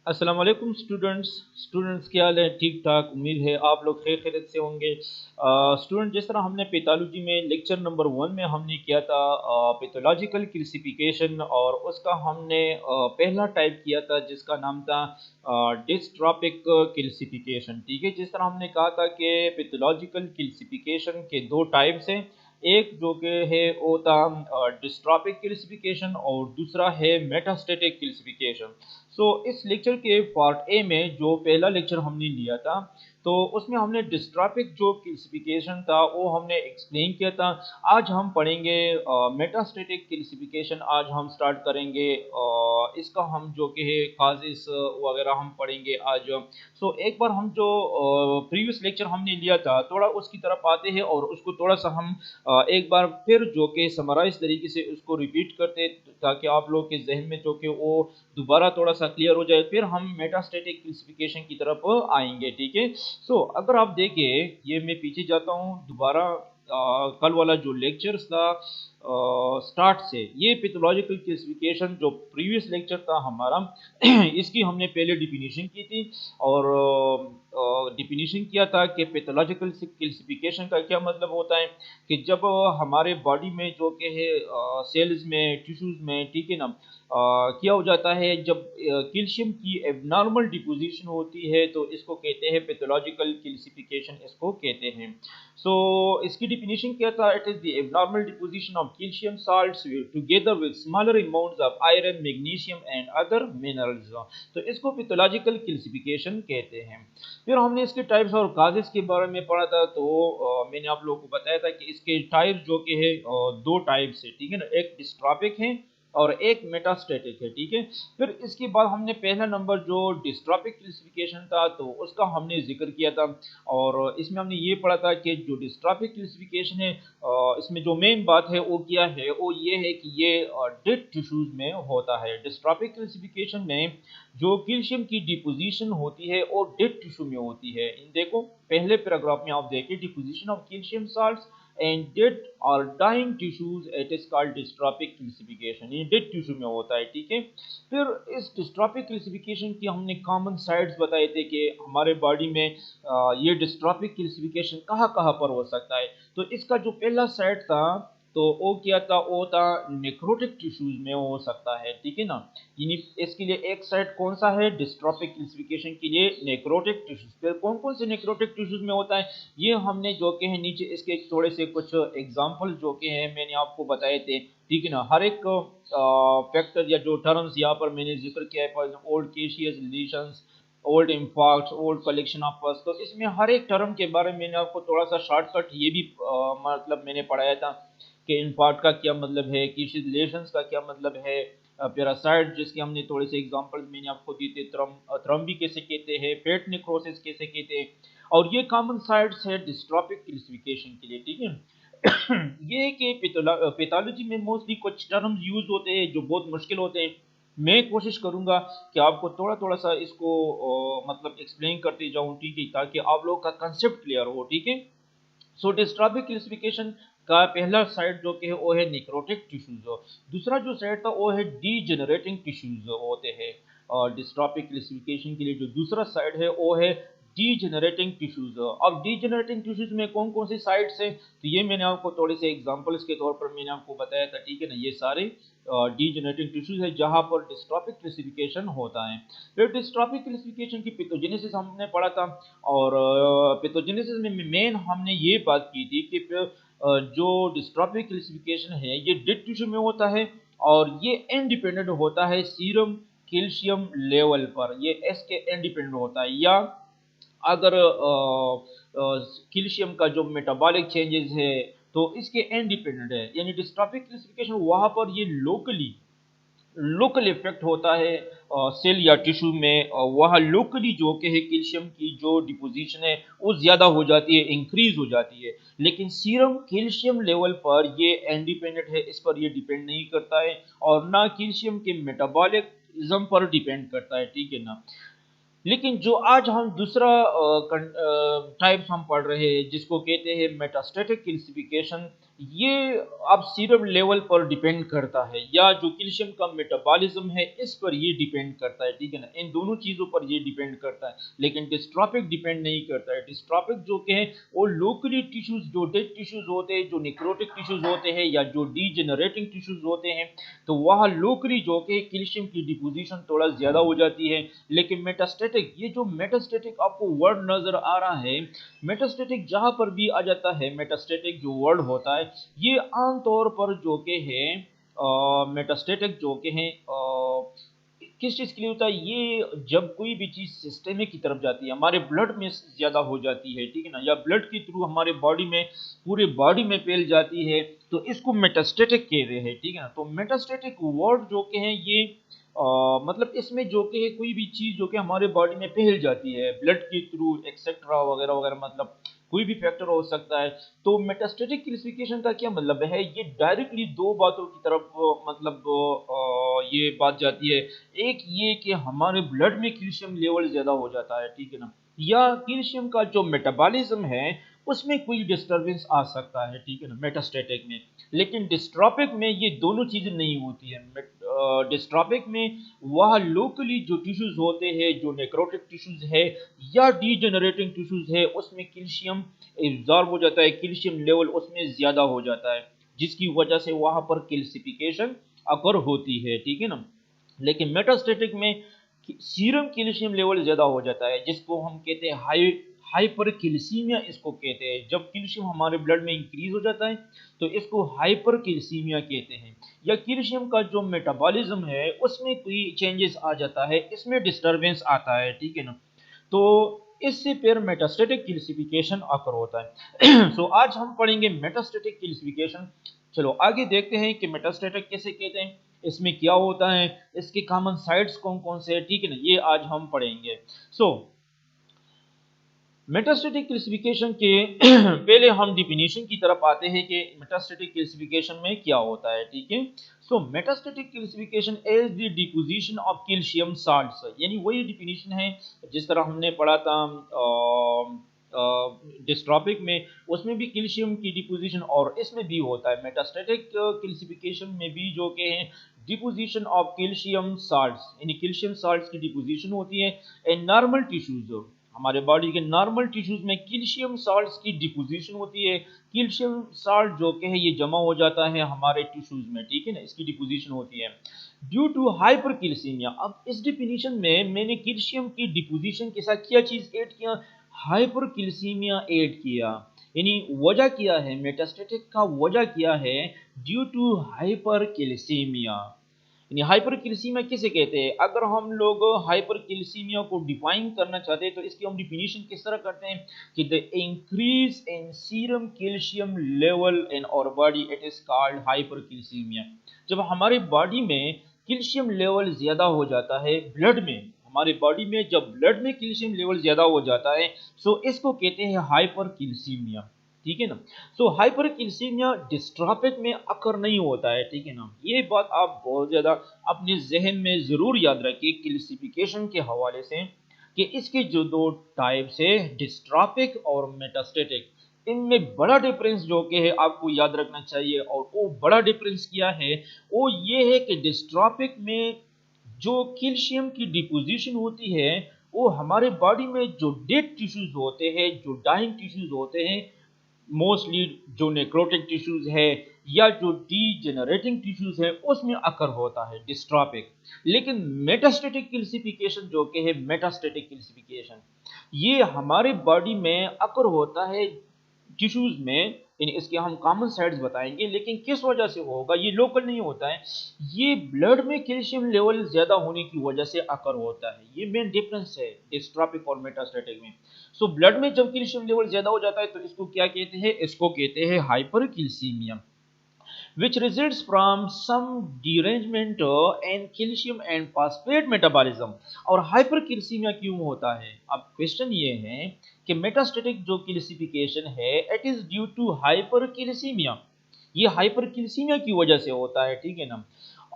अस्सलाम वालेकुम स्टूडेंट्स क्या हाल है। ठीक ठाक, उम्मीद है आप लोग खैर खैरियत से होंगे। स्टूडेंट, जिस तरह हमने पैथोलॉजी में लेक्चर नंबर 1 में हमने किया था पैथोलॉजिकल क्लासिफिकेशन, और उसका हमने पहला टाइप किया था जिसका नाम था डिस्ट्रॉपिक क्लासिफिकेशन। ठीक है, जिस तरह हमने कहा था कि पैथोलॉजिकल क्लासिफिकेशन के दो टाइप्स हैं। एक जो कि है वो था डिस्ट्रॉपिक क्लासिफिकेशन, और दूसरा है मेटास्टैटिक क्लासिफिकेशन। इस लेक्चर के पार्ट ए में जो पहला लेक्चर हमने लिया था, तो उसमें हमने डिस्ट्रॉपिक जो क्लासिफिकेशन था वो हमने एक्सप्लेन किया था। आज हम पढ़ेंगे मेटास्टैटिक क्लासिफिकेशन। आज हम स्टार्ट करेंगे इसका हम जो कि है काजेस वगैरह हम पढ़ेंगे आज। एक बार हम जो प्रीवियस लेक्चर हमने लिया था थोड़ा उसकी तरफ आते हैं और उसको थोड़ा सा हम एक बार फिर जो कि समराइज तरीके से उसको रिपीट करते, ताकि आप लोग के जहन में जो कि वो दोबारा थोड़ा सा क्लियर हो जाए, फिर हम मेटास्टैटिक क्लासिफिकेशन की तरफ आएंगे। ठीक है। अगर आप देखें, ये मैं पीछे जाता हूँ दोबारा। कल वाला जो लेक्चर्स था स्टार्ट से, ये पैथोलॉजिकल क्लासिफिकेशन जो प्रीवियस लेक्चर था हमारा इसकी हमने पहले डिफिनीशन की थी, और डिफिनीशन किया था कि पैथोलॉजिकल क्लासिफिकेशन का क्या मतलब होता है। कि जब हमारे बॉडी में जो कि है सेल्स में, टिश्यूज में, ठीक है ना, क्या हो जाता है, जब कैल्शियम की एबनॉर्मल डिपोजिशन होती है तो इसको कहते हैं पैथोलॉजिकल क्लासिफिकेशन, इसको कहते हैं। इसकी डिफिनीशन क्या था, it is the abnormal deposition of calcium salts together with smaller amounts of iron, magnesium and other minerals. तो इसको पैथोलॉजिकल क्लासिफिकेशन कहते हैं। फिर हमने इसके टाइप्स और काजेस के बारे में पढ़ा था। मैंने आप लोगों को बताया था कि इसके टाइप जो कि है दो टाइप्स है, ठीक है ना, एक डिस्ट्रॉपिक है और एक मेटास्टैटिक है। ठीक है। फिर इसके बाद हमने पहला नंबर जो डिस्ट्रॉपिक क्लासिफिकेशन था तो उसका हमने जिक्र किया था, और इसमें हमने ये पढ़ा था कि जो डिस्ट्रॉपिक क्लासिफिकेशन है इसमें जो मेन बात है वो क्या है, वो ये है कि ये डेड टिश्यूज में होता है। डिस्ट्रॉपिक क्लासिफिकेशन में जो कैल्शियम की डिपोजिशन होती है वो डेड टिश्यू में होती है। इन देखो, पहले पैराग्राफ में आप देखिए, deposition of calcium salts and dead और dying tissues, it is called dystrophic classification. ये डेड टिश्यू में होता है। ठीक है। फिर इस डिस्ट्रॉपिक क्लासिफिकेशन की हमने कॉमन साइड्स बताए थे कि हमारे बॉडी में ये डिस्ट्रॉपिक क्लासिफिकेशन कहाँ कहाँ पर हो सकता है। तो इसका जो पहला साइड था तो वो क्या था, वो था नेक्रोटिक टिश्यूज में हो सकता है। ठीक है ना। यानी इसके लिए एक साइड कौन सा है, डिस्ट्रॉपिक क्लासिफिकेशन के लिए नेक्रोटिक टिश्यूज। फिर कौन कौन से नेक्रोटिक टिश्यूज में होता है, ये हमने जो कि है नीचे इसके थोड़े से कुछ एग्जांपल जो कि हैं मैंने आपको बताए थे। ठीक है ना। हर एक फैक्टर या जो टर्म्स यहाँ पर मैंने जिक्र किया है, for example old caseous relations, old infarcts, old collection of pus, तो इसमें हर एक टर्म के बारे में मैंने आपको थोड़ा सा शॉर्टकट ये भी मतलब मैंने पढ़ाया था कि इन्फार्क्ट का क्या मतलब है, केशियस रिलेशंस का क्या मतलब है, पैरासाइट जिसके हमने थोड़े से एग्जांपल्स मैंने आपको दिए थे, थ्रम्बी कैसे कहते हैं, पेट नेक्रोसिस कैसे कहते हैं, और ये कॉमन साइट्स है डिस्ट्रॉपिक क्लासिफिकेशन के लिए। ठीक है। ये कि पैथोलॉजी में मोस्टली कुछ टर्म्स यूज होते हैं जो बहुत मुश्किल होते हैं। मैं कोशिश करूंगा कि आपको थोड़ा थोड़ा सा इसको मतलब एक्सप्लेन करते जाऊं, ठीक है, ताकि आप लोगों का कंसेप्ट क्लियर हो। ठीक है। डिस्ट्रॉपिक क्लासिफिकेशन का पहला साइड जो कि है वो है निक्रोटिक टिश्यूज। दूसरा जो साइड था वो है डीजेनरेटिंग टिश्यूज होते हैं। और डिस्ट्रॉपिक क्लासिफिकेशन के लिए जो दूसरा साइड है वो है डीजेनरेटिंग टिश्यूज। अब डीजेनरेटिंग टिश्यूज में कौन कौन सी साइड्स हैं, तो ये मैंने आपको थोड़े से एग्जांपल्स के तौर पर मैंने आपको बताया था। ठीक है ना। ये सारे डीजेनरेटिंग टिश्यूज है जहां पर डिस्ट्रॉपिक क्लासिफिकेशन होता है। फिर डिस्ट्रॉपिक क्लासिफिकेशन की पैथोजेनेसिस हमने पढ़ा था, और पैथोजेनेसिस में मेन हमने ये बात की थी कि जो डिस्ट्रॉपिक क्लासिफिकेशन है ये डेड टिश्यू में होता है, और ये इंडिपेंडेंट होता है सीरम कैल्शियम लेवल पर। ये एस के इंडिपेंडेंट होता है, या अगर कैल्शियम का जो मेटाबॉलिक चेंजेस है तो इसके इंडिपेंडेंट है। यानी डिस्ट्रॉपिक क्लासिफिकेशन वहां पर ये लोकल इफेक्ट होता है सेल या टिश्यू में, वह लोकली जो कि है कैल्शियम की जो डिपोजिशन है वो ज़्यादा हो जाती है, इंक्रीज हो जाती है। लेकिन सीरम कैल्शियम लेवल पर ये इंडिपेंडेंट है, इस पर ये डिपेंड नहीं करता है, और ना कैल्शियम के मेटाबॉलिज्म पर डिपेंड करता है। ठीक है ना। लेकिन जो आज हम दूसरा टाइप्स हम पढ़ रहे हैं जिसको कहते हैं मेटास्टैटिक क्लासिफिकेशन, ये अब सीरम लेवल पर डिपेंड करता है, या जो कैल्शियम का मेटाबॉलिज्म है इस पर ये डिपेंड करता है, ठीक है ना, इन दोनों चीज़ों पर ये डिपेंड करता है। लेकिन डिस्ट्रॉफिक डिपेंड नहीं करता है। डिस्ट्रॉफिक जो कि है वो लोकली टिश्यूज, जो डेड टिश्यूज होते हैं, जो निक्रोटिक टिश्यूज होते हैं या जो डीजेनरेटिंग टिश्यूज होते हैं, तो वहाँ लोकली जो कि कैल्शियम की डिपोजिशन थोड़ा ज़्यादा हो जाती है। लेकिन मेटास्टेटिक, ये जो मेटास्टेटिक आपको वर्ड नज़र आ रहा है, मेटास्टेटिक जहाँ पर भी आ जाता है, मेटास्टेटिक जो वर्ड होता है, ये आमतौर पर जो के है मेटास्टेटिक जो के हैं किस चीज़ के लिए होता है, ये जब कोई भी चीज़ सिस्टमिक की तरफ जाती है, हमारे ब्लड में ज़्यादा हो जाती है, ठीक है ना, या ब्लड के थ्रू हमारे बॉडी में, पूरे बॉडी में फैल जाती है, तो इसको मेटास्टेटिक कहते हैं, ठीक है ना। तो मेटास्टेटिक वर्ड जो के हैं ये मतलब इसमें जो कि है कोई भी चीज़ जो कि हमारे बॉडी में फैल जाती है ब्लड के थ्रू एक्सेट्रा वगैरह वगैरह, मतलब कोई भी फैक्टर हो सकता है। तो मेटास्टेटिक क्लासिफिकेशन का क्या मतलब है, ये डायरेक्टली दो बातों की तरफ मतलब ये बात जाती है। एक ये कि हमारे ब्लड में कैल्शियम लेवल ज़्यादा हो जाता है, ठीक है ना, या कैल्शियम का जो मेटाबॉलिज्म है उसमें कोई डिस्टरबेंस आ सकता है, ठीक है ना, मेटास्टेटिक में। लेकिन डिस्ट्रॉफिक में ये दोनों चीज़ें नहीं होती है। डिस्ट्रॉफिक में वह लोकली जो टिश्यूज होते हैं, जो नेक्रोटिक टिश्यूज है या डीजेनरेटिंग टिश्यूज है, उसमें कैल्शियम एब्जॉर्ब हो जाता है, कैल्शियम लेवल उसमें ज़्यादा हो जाता है, जिसकी वजह से वहाँ पर कैल्सिफिकेशन अकर होती है, ठीक है ना। लेकिन मेटास्टेटिक में सीरम कैल्शियम लेवल ज़्यादा हो जाता है, जिसको हम कहते हैं हाइपरकैल्सीमिया इसको कहते हैं। जब कैल्शियम हमारे ब्लड में इंक्रीज हो जाता है तो इसको हाइपरकैल्सीमिया कहते हैं। या कैल्शियम का जो मेटाबॉलिज्म है उसमें कोई चेंजेस आ जाता है, इसमें डिस्टरबेंस आता है, ठीक है ना। तो इससे फिर मेटास्टेटिक कैल्सिफिकेशन अकर होता है। सो आज हम पढ़ेंगे मेटास्टेटिक कैल्सिफिकेशन। चलो आगे देखते हैं कि मेटास्टेटिक कैसे कहते हैं, इसमें क्या होता है, इसके कॉमन साइट्स कौन कौन से हैं, ठीक है ना, ये आज हम पढ़ेंगे। सो मेटास्टेटिक क्लासिफिकेशन के पहले हम डिफिनीशन की तरफ आते हैं कि मेटास्टेटिक क्लासिफिकेशन में क्या होता है, ठीक है। So metastatic classification is the deposition of calcium salts, यानी वही डिफिनीशन है जिस तरह हमने पढ़ा था डिस्ट्रॉफिक में, उसमें भी कैल्शियम की डिपोजिशन और इसमें भी होता है। मेटास्टेटिक क्लासिफिकेशन में भी जो कि है डिपोजिशन ऑफ कैल्शियम साल्ट्स, यानी कैल्शियम साल्ट्स की डिपोजिशन होती है इन नॉर्मल टिश्यूज। हमारे बॉडी के नॉर्मल टिश्यूज में कैल्शियम साल्ट्स की डिपोजिशन होती है। कैल्शियम साल्ट जो कि है ये जमा हो जाता है हमारे टिश्यूज में, ठीक है ना, इसकी डिपोजिशन होती है ड्यू टू हाइपरकैल्सीमिया। अब इस डिफिनीशन में मैंने कैल्शियम की डिपोजिशन के साथ क्या चीज ऐड किया, हाइपरकैल्सीमिया ऐड किया, यानी वजह किया है मेटास्टेटिक का, वजह किया है ड्यू टू हाइपरकैल्सीमिया। यानी हाइपरकैल्सीमिया किसे कहते हैं, अगर हम लोग हाइपरकैल्सीमिया को डिफाइन करना चाहते हैं तो इसकी हम डिफिनीशन किस तरह करते हैं कि the increase in serum calcium level in our body it is called hypercalcaemia. जब हमारे बॉडी में कैल्शियम लेवल ज्यादा हो जाता है ब्लड में, हमारे बॉडी में जब ब्लड में कैल्शियम लेवल ज्यादा हो जाता है, सो इसको कहते हैं हाइपरकैल्सीमिया, ठीक है ना। सो हाइपरकैल्सीमिया डिस्ट्रॉफिक में अकर नहीं होता है, ठीक है ना। ये बात आप बहुत ज्यादा अपने जहन में जरूर याद रखिए क्लासिफिकेशन के हवाले से, कि इसके जो दो टाइप्स है डिस्ट्रॉफिक और मेटास्टेटिक, इनमें बड़ा डिफरेंस जो कि है आपको याद रखना चाहिए। और वो बड़ा डिफरेंस क्या है, वो ये है कि डिस्ट्रॉफिक में जो कैल्शियम की डिपोजिशन होती है वो हमारे बॉडी में जो डेड टिश्यूज होते हैं, जो डाइंग टिश्यूज होते हैं, मोस्टली जो नेक्रोटिक टिश्यूज है या जो डीजेनरेटिंग टिश्यूज है, उसमें अकर होता है डिस्ट्रॉफिक। लेकिन मेटास्टेटिक क्लासिफिकेशन जो कि है मेटास्टेटिक क्लासिफिकेशन, ये हमारे बॉडी में अकर होता है टिश्यूज में, यानी इसके हम कॉमन साइड्स बताएंगे, लेकिन किस वजह से होगा, ये लोकल नहीं होता है, ये ब्लड में कैल्शियम लेवल ज्यादा होने की वजह से अकर होता है। ये मेन डिफरेंस है डिस्ट्रॉफिक और मेटास्टेटिक में। सो ब्लड में जब कैल्शियम लेवल ज्यादा हो जाता है तो इसको क्या कहते हैं, इसको कहते हैं hypercalcaemia, which results from some derangement in calcium and phosphate metabolism। और हाइपरकैल्सीमिया क्यों होता है, अब क्वेश्चन ये है कि मेटास्टेटिक जो कैल्सिफिकेशन है it is due to hypercalcaemia, ये हाइपरकैल्सीमिया की वजह से होता है, ठीक है ना।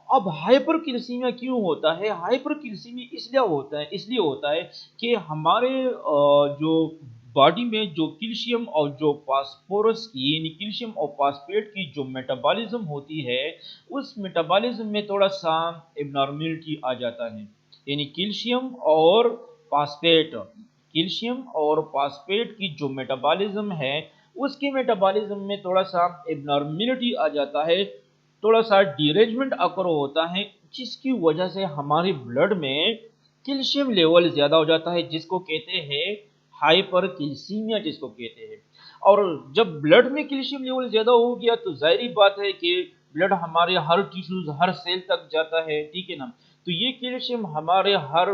अब हाइपरकैल्सीमिया क्यों होता है, हाइपरकैल्सीमिया इसलिए होता है कि हमारे जो बॉडी में जो कैल्शियम और जो फास्फोरस की यानी कैल्शियम और फास्फेट की जो मेटाबॉलिज्म होती है, उस मेटाबॉलिज्म में थोड़ा सा एबनॉर्मलिटी आ जाता है। यानी कैल्शियम और फास्फेट की जो मेटाबॉलिज्म है, उसकी मेटाबॉलिज्म में थोड़ा सा एबनॉर्मलिटी आ जाता है, थोड़ा सा डिरेंजमेंट अकर होता है, जिसकी वजह से हमारे ब्लड में कैल्शियम लेवल ज्यादा हो जाता है, जिसको कहते हैं हाइपर कैल्सीमिया जिसको कहते हैं। और जब ब्लड में कैल्शियम लेवल ज्यादा हो गया तो जाहिर बात है कि ब्लड हमारे हर टिश्यूज हर सेल तक जाता है, ठीक है ना। तो ये कैल्शियम हमारे हर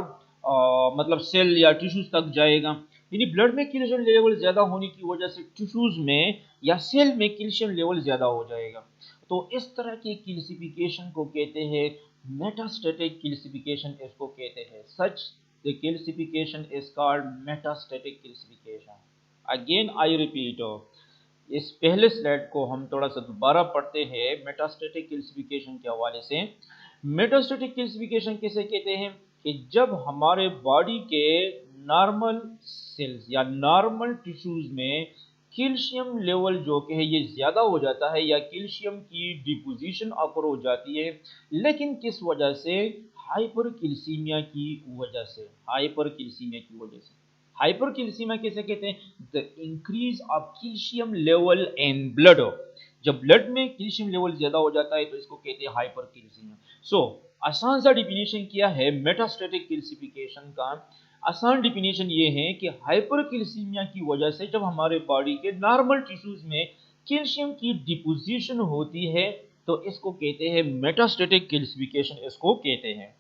मतलब सेल या टिश्यूज तक जाएगा। यानी ब्लड में कैल्शियम लेवल ज्यादा होने की वजह से टिश्यूज में या सेल में कैल्शियम लेवल ज्यादा हो जाएगा। तो इस तरह की कैल्सिफिकेशन को कहते हैं मेटास्टैटिक कैल्सिफिकेशन, इसको कहते हैं सच the calcification is called metastatic calcification. Again I repeat, इस पहले स्लाइड को हम थोड़ा सा दोबारा पढ़ते हैं मेटास्टैटिक कैल्सिफिकेशन के हवाले से। मेटास्टैटिक कैल्सिफिकेशन किसे कहते हैं कि जब हमारे बॉडी के नॉर्मल सेल्स या नॉर्मल टिश्यूज में कैल्शियम लेवल जो कि है ये ज्यादा हो जाता है या कैल्शियम की डिपोजिशन अकर हो जाती है, लेकिन किस वजह से? हाइपरकैल्सीमिया की वजह से। हाइपरकैल्सीमिया की वजह से हाइपरकैल्सीमिया किसे कहते हैं? The increase of calcium level in blood. जब ब्लड में कैल्शियम लेवल ज्यादा हो जाता है तो इसको कहते हैं हाइपरकैल्सीमिया। सो आसान सा डिफिनेशन किया है मेटास्टैटिक कैल्सिफिकेशन का। आसान डिफिनेशन ये है कि हाइपरकैल्सीमिया की वजह से जब हमारे बॉडी के नॉर्मल टिश्यूज में कैल्शियम की डिपोजिशन होती है तो इसको कहते हैं मेटास्टैटिक कैल्सिफिकेशन, इसको कहते हैं।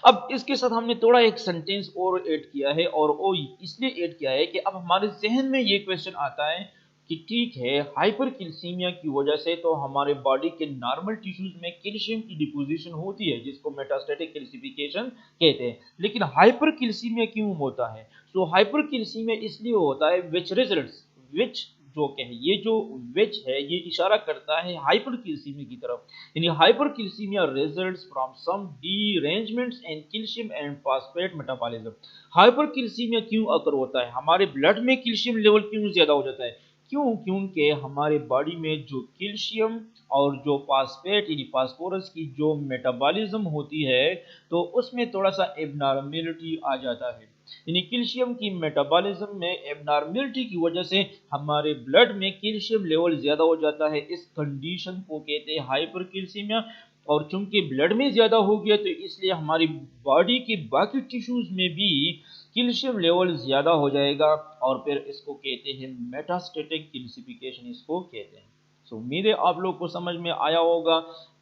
अब इसके साथ हमने थोड़ा एक सेंटेंस और ऐड किया है, और वो इसलिए ऐड किया है कि अब हमारे जहन में ये क्वेश्चन आता है कि ठीक है, हाइपरकैल्सीमिया की वजह से तो हमारे बॉडी के नॉर्मल टिश्यूज में कैल्शियम की डिपोजिशन होती है जिसको मेटास्टैटिक कैल्सिफिकेशन कहते हैं, लेकिन हाइपरकैल्सीमिया क्यों होता है? सो हाइपरकैल्सीमिया इसलिए होता है विच जो के है, ये जो विच है ये इशारा करता है हाइपरकैल्सीमिया की तरफ। यानी hypercalcemia results from some derangements in calcium and phosphate metabolism. Hypercalcemia क्यों अकर होता है? हमारे ब्लड में कैल्शियम लेवल क्यों ज्यादा हो जाता है? क्यों? क्योंकि हमारे बॉडी में जो कैल्शियम और जो फास्फेट यानी फास्फोरस की जो मेटाबॉलिज्म होती है तो उसमें थोड़ा सा एबनॉर्मलिटी आ जाता है। यानी कैल्शियम की मेटाबॉलिज्म में एबनॉर्मलिटी की वजह से हमारे ब्लड में कैल्शियम लेवल ज्यादा हो जाता है। इस कंडीशन को कहते हैं हाइपरकैल्सीमिया। और चूंकि ब्लड में ज्यादा हो गया तो इसलिए हमारी बॉडी के बाकी टिश्यूज में भी कैल्शियम लेवल ज्यादा हो जाएगा, और फिर इसको कहते हैं मेटास्टैटिक कैल्सिफिकेशन, इसको कहते हैं। सो उम्मीद है आप लोग को समझ में आया होगा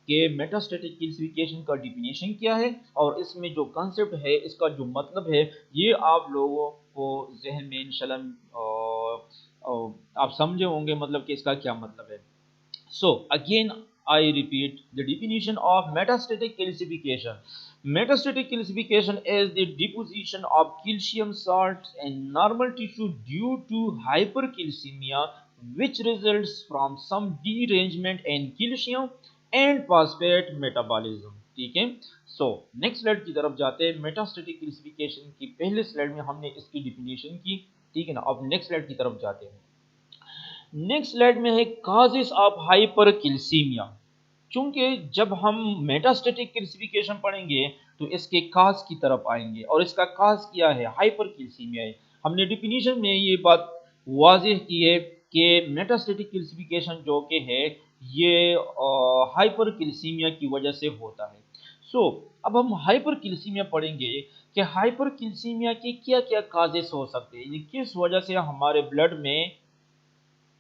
कि मेटास्टैटिक कैल्सिफिकेशन का डिफिनेशन क्या है, और इसमें जो कॉन्सेप्ट है इसका जो मतलब है ये आप लोगों को जहन में इंशाल्लाह आप समझे होंगे मतलब कि इसका क्या मतलब है। So again I repeat the definition of metastatic calcification. Metastatic calcification is the deposition of calcium salts in normal tissue due to hypercalcemia which results from some derangement in calcium and phosphate metabolism. ठीक है। So next slide की तरफ जाते हैं। Metastatic calcification की पहले slide में हमने इसकी डिफिनेशन की, ठीक है ना। अब नेक्स्ट स्लाइड की तरफ जाते हैं। नेक्स्ट स्लाइड में है काजेस ऑफ हाइपरकैल्सीमिया। चूंकि जब हम मेटास्टैटिक कैल्सिफिकेशन पढ़ेंगे तो इसके काज की तरफ आएंगे, और इसका काज क्या है? हाइपरकैल्सीमिया है। हमने डिफिनीशन में ये बात वाज़ेह की है कि मेटास्टैटिक कैल्सिफिकेशन जो कि है ये हाइपरकैल्सीमिया की वजह से होता है। सो अब हम हाइपरकैल्सीमिया पढ़ेंगे कि हाइपरकैल्सीमिया के क्या क्या काजेस हो सकते हैं, किस वजह से हमारे ब्लड में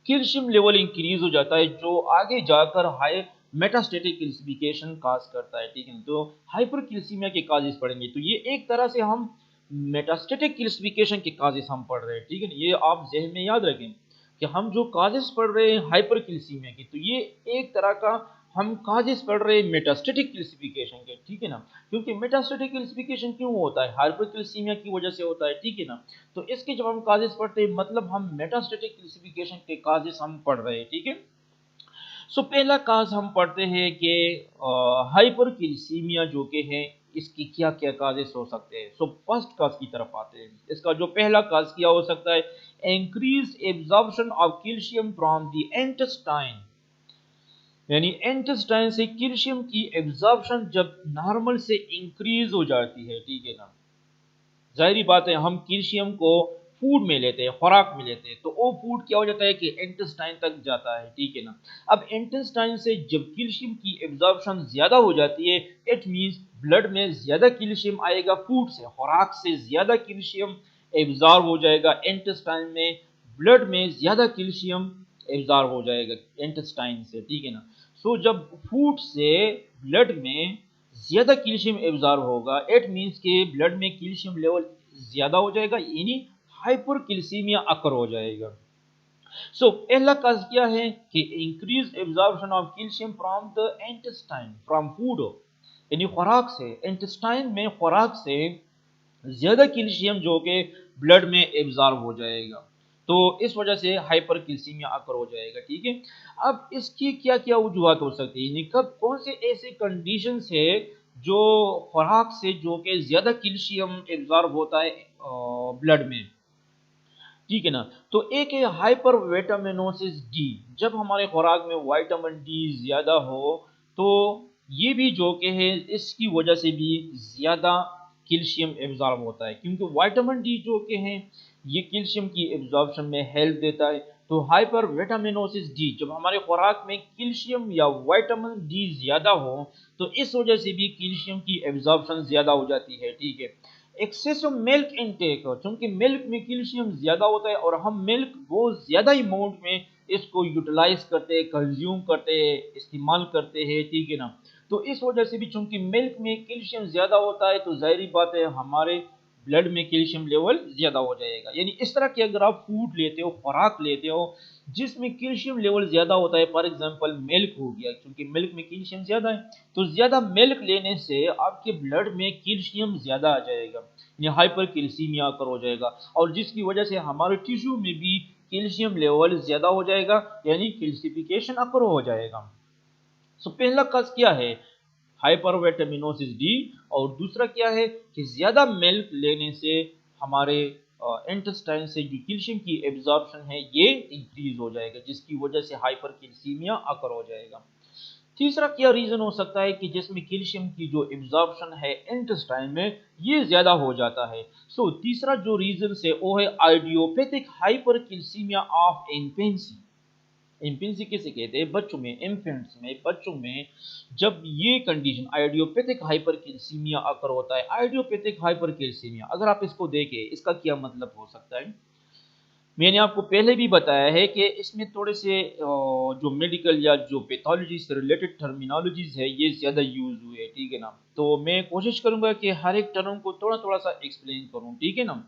कैल्शियम लेवल इंक्रीज हो जाता है जो आगे जाकर हाई मेटास्टेटिक कैल्सिफिकेशन काज करता है, ठीक है। तो हाइपरकैल्सीमिया के काजेस पढ़ेंगे, तो ये एक तरह से हम मेटास्टेटिक कैल्सिफिकेशन के काजेस हम पढ़ रहे हैं, ठीक है ना। ये आप जहन में याद रखें कि हम जो काजेस पढ़ रहे हैं हाइपरकैल्सीमिया के, तो ये एक तरह का हम काजेस पढ़ रहे हैं मेटास्टेटिक कैल्सिफिकेशन के, ठीक है ना। क्योंकि मेटास्टेटिक कैल्सिफिकेशन क्यों होता है? हाइपरकैल्सीमिया की वजह से होता है, ठीक है ना। तो इसके जब हम काजेस पढ़ते हैं मतलब हम मेटास्टैटिक कैल्सिफिकेशन के काजेस हम पढ़ रहे हैं, ठीक है। सो पहला काज हम पढ़ते हैं कि हाइपरकैल्सीमिया जो कि है इसकी क्या क्या काजेस हो सकते हैं। सो फर्स्ट काज की तरफ आते हैं। इसका जो पहला काज क्या हो सकता है, increase absorption of calcium from the intestine, यानी इंटेस्टाइन से कैल्शियम की एब्जॉर्प्शन जब नॉर्मल से इंक्रीज हो जाती है, ठीक है ना। जाहिर बात है हम कैल्शियम को फूड में लेते हैं, खुराक में लेते हैं, तो वो फूड क्या हो जाता है कि इंटेस्टाइन तक जाता है, ठीक है ना। अब इंटेस्टाइन से जब कैल्शियम की एब्जॉर्प्शन ज्यादा हो जाती है, इट मींस ब्लड में ज्यादा कैल्शियम आएगा, फूड से खुराक से ज्यादा कैल्शियम एब्जॉर्ब हो जाएगा इंटेस्टाइन में, ब्लड में ज्यादा कैल्शियम एब्जॉर्ब हो जाएगा इंटेस्टाइन से, ठीक है ना। सो जब फूड से ब्लड में ज्यादा कैल्शियम एब्जॉर्ब होगा, इट मींस के ब्लड में कैल्शियम लेवल ज्यादा हो जाएगा, यानी हाइपर कैल्सीमिया अकर हो जाएगा। सो पहला काज क्या है कि increase absorption of calcium from the intestine from food, यानी खुराक से, इंटेस्टाइन में खुराक से ज्यादा कैल्शियम जो कि ब्लड में एब्जॉर्ब हो जाएगा, तो इस वजह से हाइपर कैल्सीमिया अकर हो जाएगा, ठीक है। अब इसकी क्या क्या वजूहत हो सकती है, यानी कब कौन से ऐसे कंडीशंस है जो खुराक से जो कि ज्यादा कैल्शियम एब्जॉर्ब होता है ब्लड में, ठीक है ना। तो एक है हाइपर विटामिनोसिस डी, जब हमारे खुराक में विटामिन डी ज्यादा हो तो ये भी जो कि है इसकी वजह से भी ज्यादा कैल्शियम एब्जॉर्ब होता है, क्योंकि विटामिन डी जो कि है ये कैल्शियम की एब्जॉर्प्शन में हेल्प देता है। तो हाइपर विटामिनोसिस डी, जब हमारे खुराक में कैल्शियम या विटामिन डी ज्यादा हो तो इस वजह से भी कैल्शियम की एब्जॉर्प्शन ज्यादा हो जाती है, ठीक है। एक्सेसिव मिल्क इनटेक, क्योंकि मिल्क में कैल्शियम ज्यादा होता है और हम मिल्क बहुत ज्यादा अमाउंट में इसको यूटिलाइज करते हैं, कंज्यूम करते हैं, इस्तेमाल करते हैं, ठीक है ना। तो इस वजह से भी चूंकि मिल्क में कैल्शियम ज्यादा होता है तो जाहिर बात है हमारे ब्लड में कैल्शियम लेवल ज्यादा हो जाएगा। यानी इस तरह के अगर आप फूड लेते हो, खुराक लेते हो जिसमें कैल्शियम लेवल ज्यादा होता है, फॉर एग्जांपल मिल्क हो गया, क्योंकि मिल्क में कैल्शियम ज्यादा है, तो ज्यादा मिल्क लेने से आपके ब्लड में कैल्शियम ज्यादा आ जाएगा, यानी हाइपर कैल्सीमिया अकर हो जाएगा, और जिसकी वजह से हमारे टिश्यू में भी कैल्शियम लेवल ज्यादा हो जाएगा, यानी कैल्सिफिकेशन अकर हो जाएगा। सो पहला कज क्या है, हाइपरविटामिनोसिस डी, और दूसरा क्या है कि ज्यादा मिल्क लेने से हमारे इंटेस्टाइन से जो कैल्शियम की एब्जॉर्प्शन है ये इंक्रीज हो जाएगा, जिसकी वजह से हाइपर कैल्सीमिया अकर हो जाएगा। तीसरा क्या रीजन हो सकता है कि जिसमें कैल्शियम की जो एब्जॉर्प्शन है इंटेस्टाइन में ये ज्यादा हो जाता है। सो तीसरा जो रीजन है वो है idiopathic hyper calcaemia of infancy. Infancy किसे कहते हैं, बच्चों में, इन्फेंट्स में, बच्चों में जब ये कंडीशन आइडियोपैथिक हाइपरकैल्सीमिया अकर होता है। आइडियोपैथिक हाइपरकैल्सीमिया अगर आप इसको देखें इसका क्या मतलब हो सकता है, मैंने आपको पहले भी बताया है कि इसमें थोड़े से जो मेडिकल या जो पैथोलॉजी से रिलेटेड टर्मिनोलॉजीज है ये ज्यादा यूज हुए हैं, ठीक है ना। तो मैं कोशिश करूंगा कि हर एक टर्म को थोड़ा थोड़ा सा एक्सप्लेन करूं, ठीक है ना।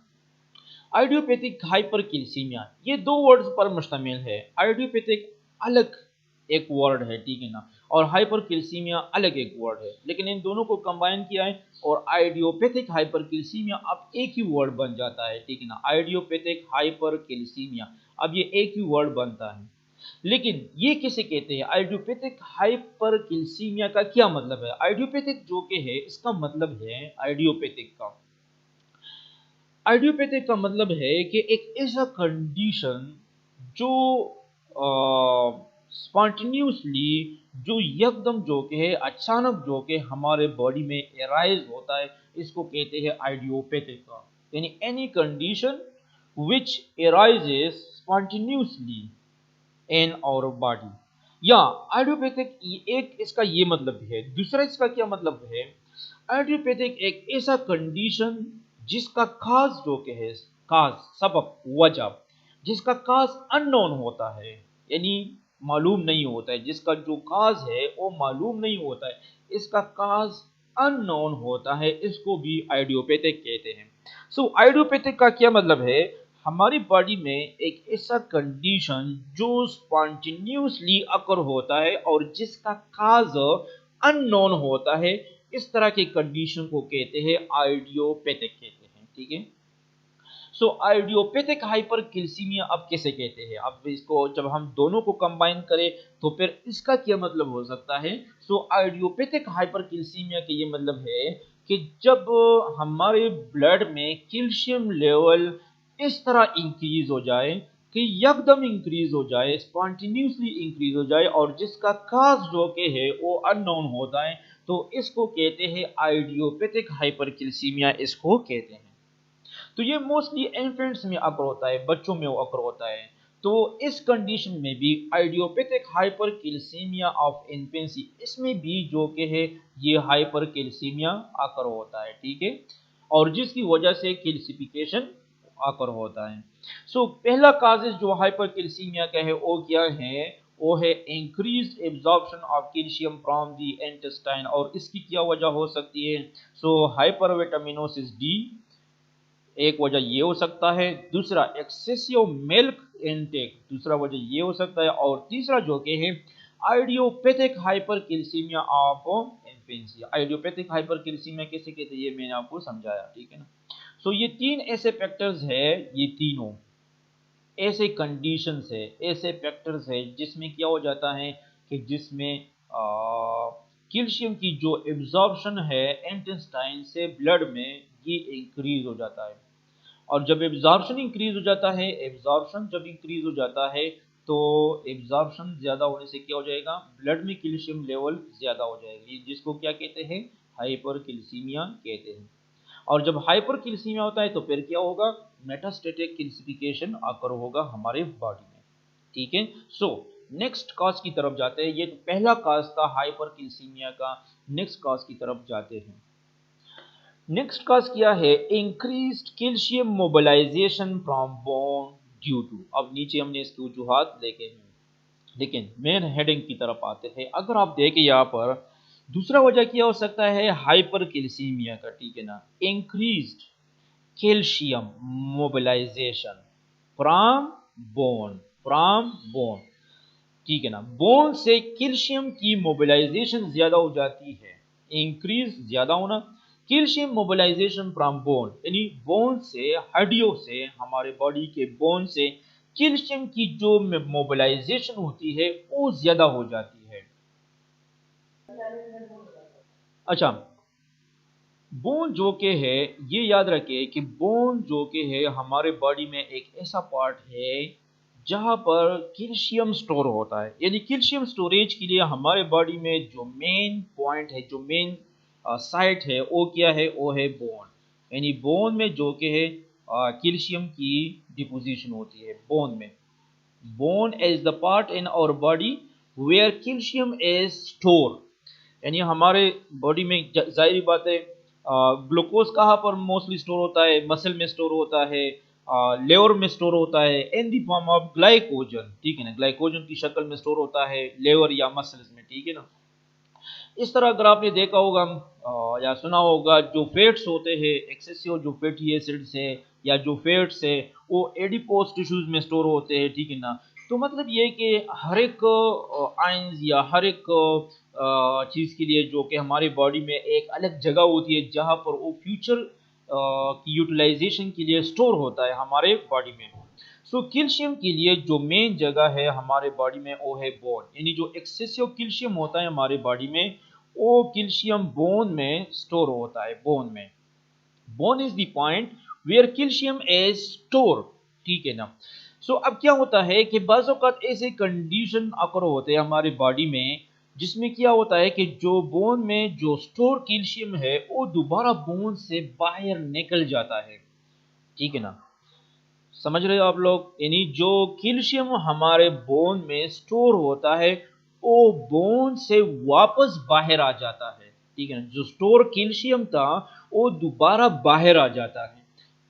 आइडियोपैथिक हाइपरकैल्सीमिया ये दो वर्ड्स पर मुश्तमिल है। आइडियोपैथिक अलग एक वर्ड है, ठीक है ना, और हाइपरकैल्सीमिया अलग एक वर्ड है, लेकिन इन दोनों को कंबाइन किया है और आइडियोपैथिक हाइपरकैल्सीमिया अब एक ही वर्ड बन जाता है, ठीक है ना। आइडियोपैथिक हाइपरकैल्सीमिया अब ये एक ही वर्ड बनता है। लेकिन ये किसे कहते हैं, आइडियोपैथिक हाइपरकैल्सीमिया का क्या मतलब है। आइडियोपैथिक जो कि है इसका मतलब है, आइडियोपैथिक का मतलब है कि एक ऐसा कंडीशन जो स्पॉन्टेनियसली, जो एकदम जो कि है अचानक जो कि हमारे बॉडी में एराइज होता है, इसको कहते हैं आइडियोपैथिक का, यानी any condition which arises spontaneously in our body, या आइडियोपैथिक एक इसका ये मतलब है। दूसरा इसका क्या मतलब है, आइडियोपैथिक एक ऐसा कंडीशन जिसका काज जो कि है, काज, सबब, वजह, जिसका काज अननोन होता है, यानी मालूम नहीं होता है, जिसका जो काज है वो मालूम नहीं होता है, इसका काज अननोन होता है, इसको भी आइडियोपैथिक कहते हैं। सो आइडियोपैथिक का क्या मतलब है, हमारी बॉडी में एक ऐसा कंडीशन जो स्पॉन्टेनियसली अकर होता है और जिसका काज अननोन होता है, इस तरह की कंडीशन को कहते हैं आइडियोपैथिक कहते हैं, ठीक है। सो आइडियोपैथिक हाइपरकैल्सीमिया अब कैसे कहते हैं, अब इसको जब हम दोनों को कंबाइन करें तो फिर इसका क्या मतलब हो सकता है। सो आइडियोपैथिक हाइपरकैल्सीमिया का ये मतलब है कि जब हमारे ब्लड में कैल्शियम लेवल इस तरह इंक्रीज हो जाए कि यकदम इंक्रीज हो जाए, स्पॉन्टेनियसली इंक्रीज हो जाए और जिसका काज जो के है वो अननोन होता है, तो इसको कहते हैं आइडियोपैथिक हाइपरकैल्सीमिया, इसको कहते हैं। तो ये मोस्टली इन्फेंट्स में अकर होता है, बच्चों में अकर होता है। तो इस कंडीशन में भी आइडियोपैथिक हाइपरकैल्सीमिया ऑफ इन्फेंसी, इसमें भी जो कि है ये हाइपरकैल्सीमिया अकर होता है, ठीक है, और जिसकी वजह से कैल्सिफिकेशन अकर होता है। सो पहला काजेज जो हाइपरकैल्सीमिया का है वो क्या है, वो है increased absorption of calcium from the intestine, और इसकी क्या वजह हो सकती है। सो हाइपरविटामिनोसिस डी एक वजह ये हो सकता है, दूसरा एक्सेसिव मिल्क इनटेक दूसरा वजह ये हो सकता है, और तीसरा जो कि है idiopathic hypercalcaemia of infancy. Idiopathic hypercalcaemia कैसे कहते हैं ये मैंने आपको समझाया, ठीक है ना। सो ये तीन ऐसे फैक्टर्स है, ये तीनों ऐसे कंडीशंस है, ऐसे फैक्टर्स है जिसमें क्या हो जाता है कि जिसमें कैल्शियम की जो एब्जॉर्प्शन है इंटेस्टाइन से ब्लड में ये इंक्रीज हो जाता है। और जब एब्जॉर्प्शन इंक्रीज हो जाता है, एब्जॉर्प्शन जब इंक्रीज हो जाता है तो एब्जॉर्प्शन ज्यादा होने से क्या हो जाएगा, ब्लड में कैल्शियम लेवल ज्यादा हो जाएगी, जिसको क्या कहते हैं, हाइपरकैल्सीमिया कहते हैं। और जब हाइपरकैल्सीमिया होता है तो फिर क्या होगा, मेटास्टेटिक कैल्सिफिकेशन आकर होगा हमारे बॉडी में, ठीक है। सो नेक्स्ट कॉज की तरफ जाते हैं, ये तो पहला कॉज था हाइपरकैल्सीमिया का। नेक्स्ट कॉज की तरफ जाते हैं। नेक्स्ट कॉज क्या है, increased calcium mobilisation from bone due to. अब नीचे हमने इसके वजूहात देखे हैं, लेकिन मेन हेडिंग की तरफ आते हैं। अगर आप देखें यहाँ पर दूसरा वजह क्या हो सकता है हाइपरकैल्सीमिया का, ठीक है ना, increased calcium mobilisation from bone, ठीक है ना, बोन से कैल्शियम की मोबिलाइजेशन ज्यादा हो जाती है, इंक्रीज ज्यादा होना, कैल्शियम मोबिलाइजेशन फ्रॉम बोन यानी बोन से, हड्डियों से, हमारे बॉडी के बोन से कैल्शियम की जो मोबिलाइजेशन होती है वो ज्यादा हो जाती है। अच्छा, बोन जो के है, ये याद रखे कि बोन जो के है हमारे बॉडी में एक ऐसा पार्ट है जहां पर कैल्शियम स्टोर होता है, यानी कैल्शियम स्टोरेज के लिए हमारे बॉडी में जो मेन पॉइंट है, जो मेन साइट है वो क्या है, वो है बोन। यानी बोन में जो के है कैल्शियम की डिपोजिशन होती है बोन में। Bone is the part in our body where calcium is store, यानी हमारे बॉडी में जाहिर बात है ग्लूकोज कहाँ पर मोस्टली स्टोर होता है, मसल में स्टोर होता है, लेवर में स्टोर होता है इन दी फॉर्म ऑफ ग्लाइकोजन, ठीक है ना, ग्लाइकोजन की शक्ल में स्टोर होता है लेवर या मसल्स में, ठीक है ना। इस तरह अगर आपने देखा होगा या सुना होगा, जो फैट्स होते हैं एक्सेसिव, जो फैटी एसिड्स है या जो फैट्स है वो एडिपोज टिश्यूज में स्टोर होते हैं, ठीक है ना। तो मतलब ये कि हर एक आयंस या हर एक चीज़ के लिए जो कि हमारी बॉडी में एक अलग जगह होती है जहाँ पर वो फ्यूचर की यूटिलाइजेशन के लिए स्टोर होता है हमारे बॉडी में। सो कैल्शियम के लिए जो मेन जगह है हमारे बॉडी में वो है बोन, यानी जो एक्सेसिव कैल्शियम होता है हमारे बॉडी में वो कैल्शियम बोन में स्टोर होता है, बोन में। Bone is the point where calcium is store, ठीक है ना। सो अब क्या होता है कि बाज़ औक़ात ऐसे कंडीशन अकर होते हैं हमारे बॉडी में जिसमें क्या होता है कि जो बोन में जो स्टोर कैल्शियम है वो दोबारा बोन से बाहर निकल जाता है, ठीक है ना। समझ रहे हो आप लोग, यानी जो कैल्शियम हमारे बोन में स्टोर होता है वो बोन से वापस बाहर आ जाता है, ठीक है ना। जो स्टोर कैल्शियम था वो दोबारा बाहर आ जाता है,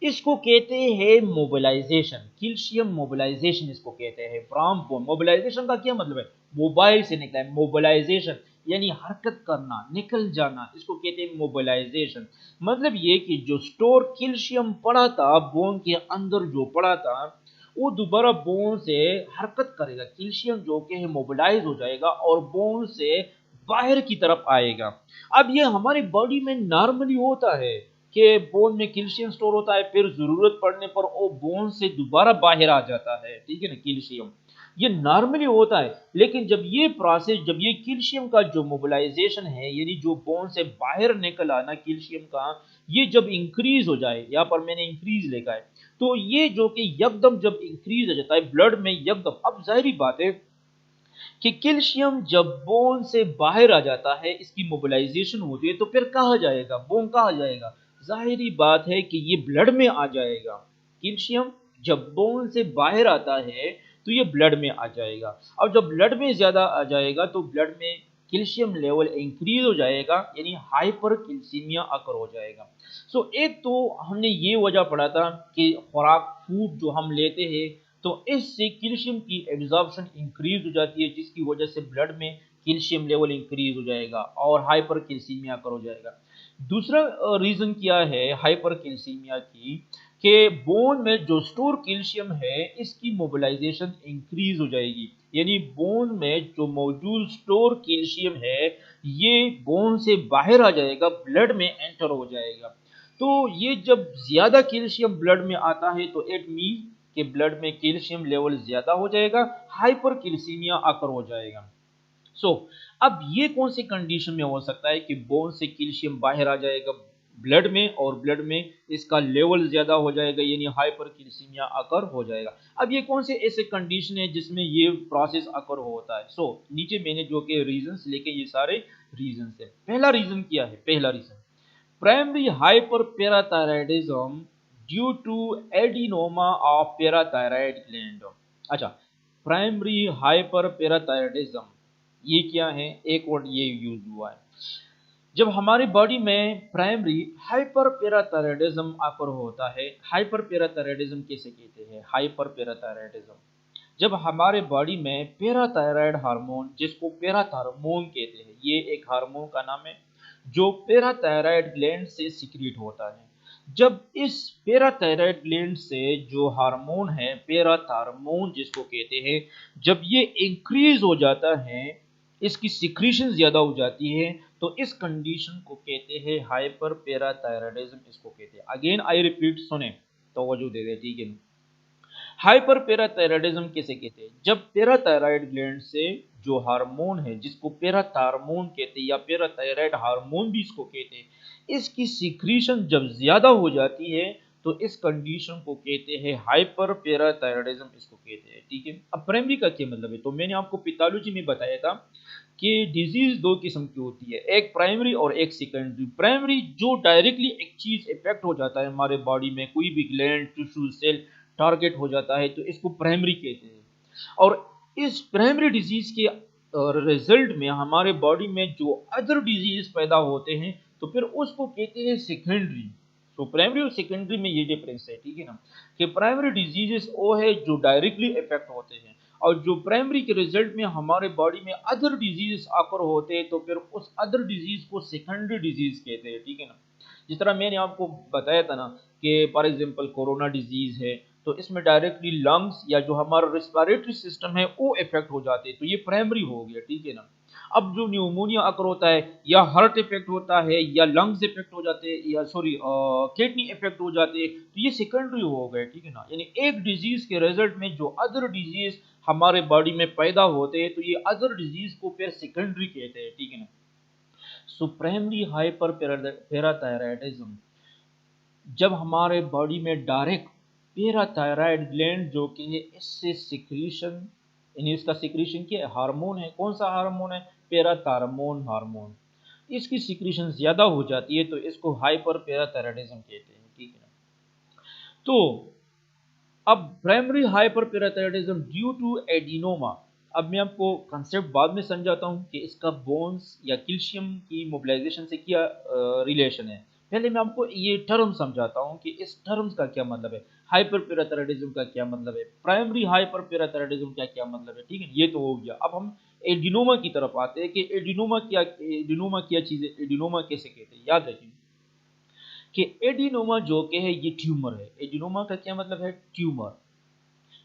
इसको कहते हैं मोबिलाइजेशन, कैल्शियम मोबिलाइजेशन इसको कहते हैं फ्रॉम बोन। मोबिलाइजेशन का क्या मतलब है, मोबाइल से निकला है, मोबिलाइजेशन यानी हरकत करना, निकल जाना, इसको कहते हैं मोबिलाइजेशन। मतलब ये कि जो स्टोर कैल्शियम पड़ा था बोन के अंदर, जो पड़ा था वो दोबारा बोन से हरकत करेगा, कैल्शियम जो कि है मोबिलाइज हो जाएगा और बोन से बाहर की तरफ आएगा। अब ये हमारी बॉडी में नॉर्मली होता है कि बोन में कैल्शियम स्टोर होता है, फिर जरूरत पड़ने पर वो बोन से दोबारा बाहर आ जाता है, ठीक है ना, कैल्शियम। ये नॉर्मली होता है, लेकिन जब ये प्रोसेस, जब ये कैल्शियम का जो मोबिलाइजेशन है, यानी जो बोन से बाहर निकल आना कैल्शियम का, ये जब इंक्रीज हो जाए, यहाँ पर मैंने इंक्रीज लिखा है, तो ये जो कि यकदम जब इंक्रीज हो जाता है ब्लड में यकदम, अब जाहिर बात है कि कैल्शियम जब बोन से बाहर आ जाता है, इसकी मोबिलाइजेशन होती है, तो फिर कहाँ जाएगा, बोन कहाँ जाएगा, जाहिरी बात है कि ये ब्लड में आ जाएगा। कैल्शियम जब बोन से बाहर आता है तो ये ब्लड में आ जाएगा। अब जब ब्लड में ज्यादा आ जाएगा तो ब्लड में कैल्शियम लेवल इंक्रीज हो जाएगा, यानी हाइपर कैल्सीमिया अकर हो जाएगा। एक तो हमने ये वजह पढ़ा था कि खुराक, फूड जो हम लेते हैं, तो इससे कैल्शियम की एब्जॉर्प्शन इंक्रीज हो जाती है, जिसकी वजह से ब्लड में कैल्शियम लेवल इंक्रीज हो जाएगा और हाइपर कैल्सीमिया कर हो जाएगा। दूसरा रीजन क्या है हाइपर कैल्सीमिया की, कि बोन में जो स्टोर कैल्शियम है इसकी मोबिलाइजेशन इंक्रीज हो जाएगी, यानी बोन में जो मौजूद स्टोर कैल्शियम है ये बोन से बाहर आ जाएगा, ब्लड में एंटर हो जाएगा। तो ये जब ज्यादा कैल्शियम ब्लड में आता है तो इट मीन कि ब्लड में कैल्शियम लेवल ज्यादा हो जाएगा, हाइपर कैल्सीमिया अकर हो जाएगा। अब ये कौन सी कंडीशन में हो सकता है कि बोन से कैल्शियम बाहर आ जाएगा ब्लड में और ब्लड में इसका लेवल ज्यादा हो जाएगा, यानी हाइपर कैल्सीमिया अकर हो जाएगा। अब ये कौन से ऐसे कंडीशन है जिसमें ये प्रोसेस अकर होता है। नीचे मैंने जो कि रीजंस लेके, ये सारे रीजंस है। पहला रीजन क्या है, पहला reason primary hyperparathyroidism due to adenoma of parathyroid gland. अच्छा, प्राइमरी हाइपरपैराथायराइडिज्म ये क्या है, एक वर्ड ये यूज हुआ है। जब हमारी बॉडी में प्राइमरी हाइपरपैराथायराइडिज्म आकर होता है, हाइपरपैराथायराइडिज्म कैसे कहते हैं, हाइपरपैराथायराइडिज्म जब हमारे बॉडी में पैराथायराइड हार्मोन, जिसको पैराथार्मोन कहते हैं, ये एक हार्मोन का नाम है जो पैराथायराइड ग्लैंड से सिक्रीट होता है। जब इस पैराथायराइड ग्लैंड से जो हार्मोन है पैराथार्मोन जिसको कहते हैं, जब ये इंक्रीज हो जाता है, इसकी सिक्रीशन ज्यादा हो जाती है, तो इस कंडीशन को कहते हैं हाइपर पैराथायराइडिज्म, इसको कहते हैं। अगेन आई रिपीट, सुने तो वजह दे दे, ठीक है। हाइपर पैराथायराइडिज्म किसे कहते हैं, जब पैराथायराइड ग्लैंड से जो हार्मोन है जिसको पैराथार्मोन कहते हैं या पैराथायराइड हार्मोन भी इसको कहते हैं, इसकी सिक्रीशन जब ज्यादा हो जाती है तो इस कंडीशन को कहते हैं हाइपर पैराथायराइडिज्म, इसको कहते हैं, ठीक है। अब प्राइमरी का क्या मतलब है, तो मैंने आपको पैथोलॉजी में बताया था कि डिजीज दो किस्म की होती है, एक प्राइमरी और एक सेकेंडरी। प्राइमरी जो डायरेक्टली एक चीज इफेक्ट हो जाता है हमारे बॉडी में, कोई भी ग्लैंड, टिश्यू, सेल टारगेट हो जाता है, तो इसको प्राइमरी कहते हैं। और इस प्राइमरी डिजीज के रिजल्ट में हमारे बॉडी में जो अदर डिजीज पैदा होते हैं तो फिर उसको कहते हैं सेकेंडरी। प्राइमरी और सेकेंडरी में ये डिफरेंस है, ठीक है ना, कि प्राइमरी डिजीजेस वो है जो डायरेक्टली इफेक्ट होते हैं, और जो प्राइमरी के रिजल्ट में हमारे बॉडी में अदर डिजीज आकर होते हैं तो फिर उस अदर डिजीज को सेकेंडरी डिजीज कहते हैं, ठीक है ना। जिस तरह मैंने आपको बताया था ना कि फॉर एग्जांपल कोरोना डिजीज है, तो इसमें डायरेक्टली लंग्स या जो हमारा रेस्पिरेटरी सिस्टम है वो इफेक्ट हो जाते हैं, तो ये प्राइमरी हो गया, ठीक है ना। अब जो न्यूमोनिया अकर होता है या हार्ट इफेक्ट होता है या लंग्स इफेक्ट हो जाते हैं या सॉरी किडनी इफेक्ट हो जाते हैं, तो ये सेकेंडरी हो गए, ठीक है ना। यानी एक डिजीज के रिजल्ट में जो अदर डिजीज हमारे बॉडी में पैदा होते हैं तो ये अदर डिजीज को फिर सेकेंडरी कहते हैं, ठीक है ना। प्राइमरी हाइपर पैराथायराइडिज्म जब हमारे बॉडी में डायरेक्ट पैराथायराइड ग्लैंड जो कि है इससे सिक्रीशन, यानी इसका सिक्रीशन क्या है, हार्मोन है, कौन सा हार्मोन है, पैराथार्मोन हार्मोन, इसकी सिक्रीशन ज्यादा हो जाती है तो इसको हाइपर पैराथायराइडिज्म कहते हैं, ठीक है ना। तो अब primary hyper parathyroidism due to adenoma, अब मैं आपको कंसेप्ट बाद में समझाता हूँ कि इसका बोन्स या कैल्शियम की मोबिलाइजेशन से क्या रिलेशन है। पहले मैं आपको ये टर्म समझाता हूँ कि इस टर्म्स का क्या मतलब है, हाइपर पैराथायराइडिज्म का क्या मतलब है, प्राइमरी हाइपर पैराथायराइडिज्म का क्या मतलब है, ठीक है। ये तो हो गया। अब हम एडिनोमा की तरफ आते हैं कि एडिनोमा क्या चीज़ है, एडिनोमा कैसे कहते हैं। याद रखिए कि एडिनोमा जो कि है ये ट्यूमर है। एडिनोमा का क्या मतलब है, ट्यूमर।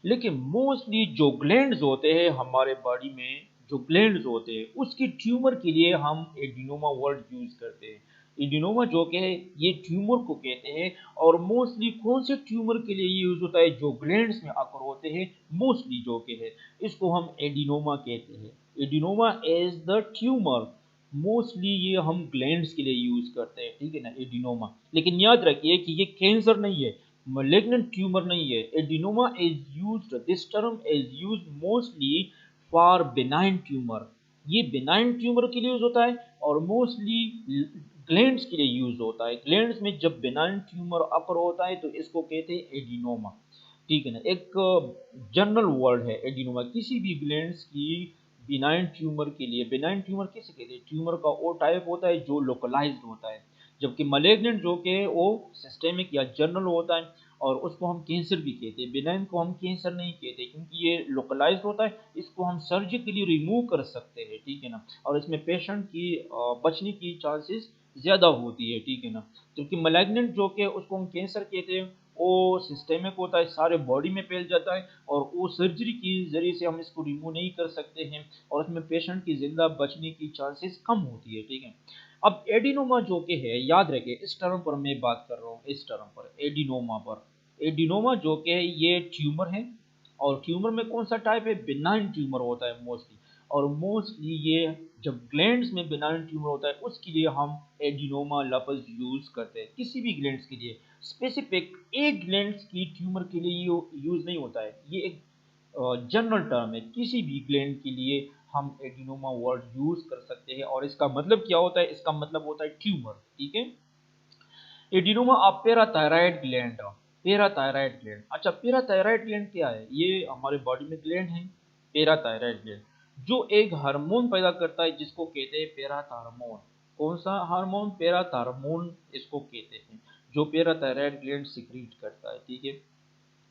लेकिन मोस्टली जो ग्लैंड्स होते हैं हमारे बॉडी में, जो ग्लैंड्स होते हैं उसकी ट्यूमर के लिए हम एडिनोमा वर्ड यूज करते हैं। एडिनोमा जो कि है ये ट्यूमर को कहते हैं, और मोस्टली कौन से ट्यूमर के लिए यूज होता है, जो ग्लैंड्स में आकर होते हैं मोस्टली जो कि है, इसको हम एडिनोमा कहते हैं। Adenoma as the tumour, mostly ये हम ग्लैंड्स के लिए यूज करते हैं, ठीक है ना, एडिनोमा। लेकिन याद रखिए कि ये कैंसर नहीं है, malignant ट्यूमर नहीं है। Adenoma is used, this term is used mostly for benign tumour, ये बेनाइन ट्यूमर के लिए यूज होता है, और मोस्टली ग्लैंड्स के लिए यूज होता है। ग्लैंड्स में जब बेनाइन ट्यूमर अपर होता है तो इसको कहते हैं एडिनोमा, ठीक है ना। एक जनरल वर्ड है एडिनोमा, किसी भी ग्लैंड्स की बिनाइन ट्यूमर के लिए। बिनाइन ट्यूमर किसे कहते हैं, ट्यूमर का वो टाइप होता है जो लोकलाइज्ड होता है, जबकि मलेग्नेंट जो कि वो सिस्टेमिक या जनरल होता है, और उसको हम कैंसर भी कहते हैं। बिनाइन को हम कैंसर नहीं कहते क्योंकि ये लोकलाइज्ड होता है, इसको हम सर्जिकली रिमूव कर सकते हैं, ठीक है ना, और इसमें पेशेंट की बचने की चांसेस ज़्यादा होती है, ठीक है ना। जबकि मलेग्नेंट जो कि उसको हम कैंसर कहते हैं, वो सिस्टेमिक होता है, सारे बॉडी में फैल जाता है, और वो सर्जरी की जरिए से हम इसको रिमूव नहीं कर सकते हैं, और उसमें पेशेंट की जिंदा बचने की चांसेस कम होती है, ठीक है। अब एडिनोमा जो कि है, याद रखिए इस टर्म पर मैं बात कर रहा हूँ, इस टर्म पर एडिनोमा पर। एडिनोमा जो कि है ये ट्यूमर है, और ट्यूमर में कौन सा टाइप है, बिनाइन ट्यूमर होता है मोस्टली, और मोस्टली ये जब ग्लैंड्स में बिनाइन ट्यूमर होता है उसके लिए हम एडिनोमा लफ्ज यूज करते हैं, किसी भी ग्लैंड्स के लिए। स्पेसिफिक एक ग्लैंड्स की ट्यूमर के लिए यूज नहीं होता है, ये एक जनरल टर्म है, किसी भी ग्लैंड के लिए हम एडिनोमा वर्ड यूज कर सकते हैं, और इसका मतलब क्या होता है, इसका मतलब होता है ट्यूमर, ठीक है। Adenoma of parathyroid gland, parathyroid gland. अच्छा, पैराथायराइड ग्लैंड क्या है, ये हमारे बॉडी में ग्लैंड है पैराथायराइड ग्लैंड, जो एक हार्मोन पैदा करता है जिसको कहते हैं पैराथार्मोन। कौन सा हार्मोन, पैराथार्मोन इसको कहते हैं, जो पैराथायराइड ग्लैंड सिक्रीट करता है, ठीक है।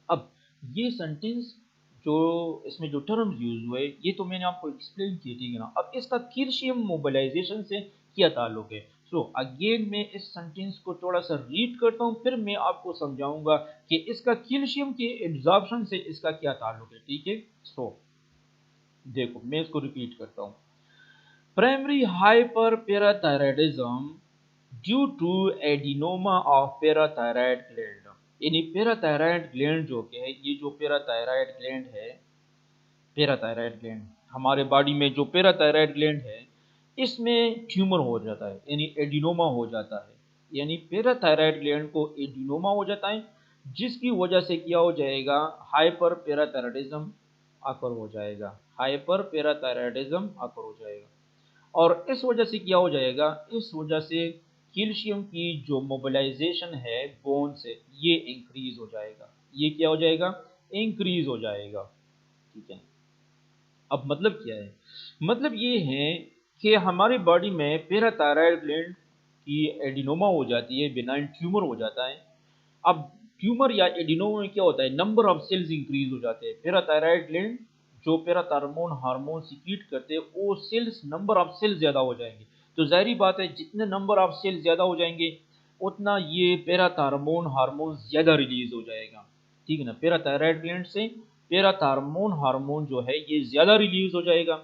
अब ये सेंटेंस जो इसमें जो टर्म्स यूज हुए ये तो मैंने आपको एक्सप्लेन किए, ठीक है ना। अब इसका कैल्शियम मोबिलाइजेशन से क्या ताल्लुक है, सो अगेन मैं इस सेंटेंस को थोड़ा सा रीड करता हूँ, फिर मैं आपको समझाऊंगा कि इसका कैल्शियम के एब्जॉर्प्शन से इसका क्या ताल्लुक है, ठीक है। सो देखो मैं इसको रिपीट करता हूँ। Primary hyper parathyroidism due to adenoma of parathyroid gland, यानी पैराथायराइड ग्लैंड जो कि है, ये जो पैराथायराइड ग्लैंड है, पैराथायराइड ग्लैंड हमारे बॉडी में जो पैराथायराइड ग्लैंड है, इसमें ट्यूमर हो जाता है, यानी एडिनोमा हो जाता है, यानी पैराथायराइड ग्लैंड को एडिनोमा हो जाता है, जिसकी वजह से क्या हो जाएगा, हाइपर पैराथायराइडिज्म आकर हो जाएगा, हाइपर पैराथायराइडिज्म आकर हो जाएगा। और इस वजह से क्या हो जाएगा, इस वजह से कैल्शियम की जो मोबिलाइजेशन है बोन से, ये इंक्रीज हो जाएगा, ये क्या हो जाएगा, इंक्रीज हो जाएगा, ठीक है। अब मतलब क्या है, मतलब ये है कि हमारी बॉडी में पैराथायराइड ग्लैंड की एडिनोमा हो जाती है, बिनाइन ट्यूमर हो जाता है। अब ट्यूमर या एडिनोमा में क्या होता है, नंबर ऑफ सेल्स इंक्रीज हो जाते हैं, पैराथायराइड ग्लैंड जो पैराथार्मोन हार्मोन सीक्रेट करते हैं, वो सेल्स, नंबर ऑफ सेल्स ज्यादा हो जाएंगे, तो जाहिर बात है जितने नंबर ऑफ सेल्स ज्यादा हो जाएंगे उतना ये पैराथार्मोन हार्मोन ज्यादा रिलीज हो जाएगा, ठीक है ना। पैराथायराइड ग्लैंड से पैराथार्मोन हार्मोन जो है ये ज्यादा रिलीज हो जाएगा।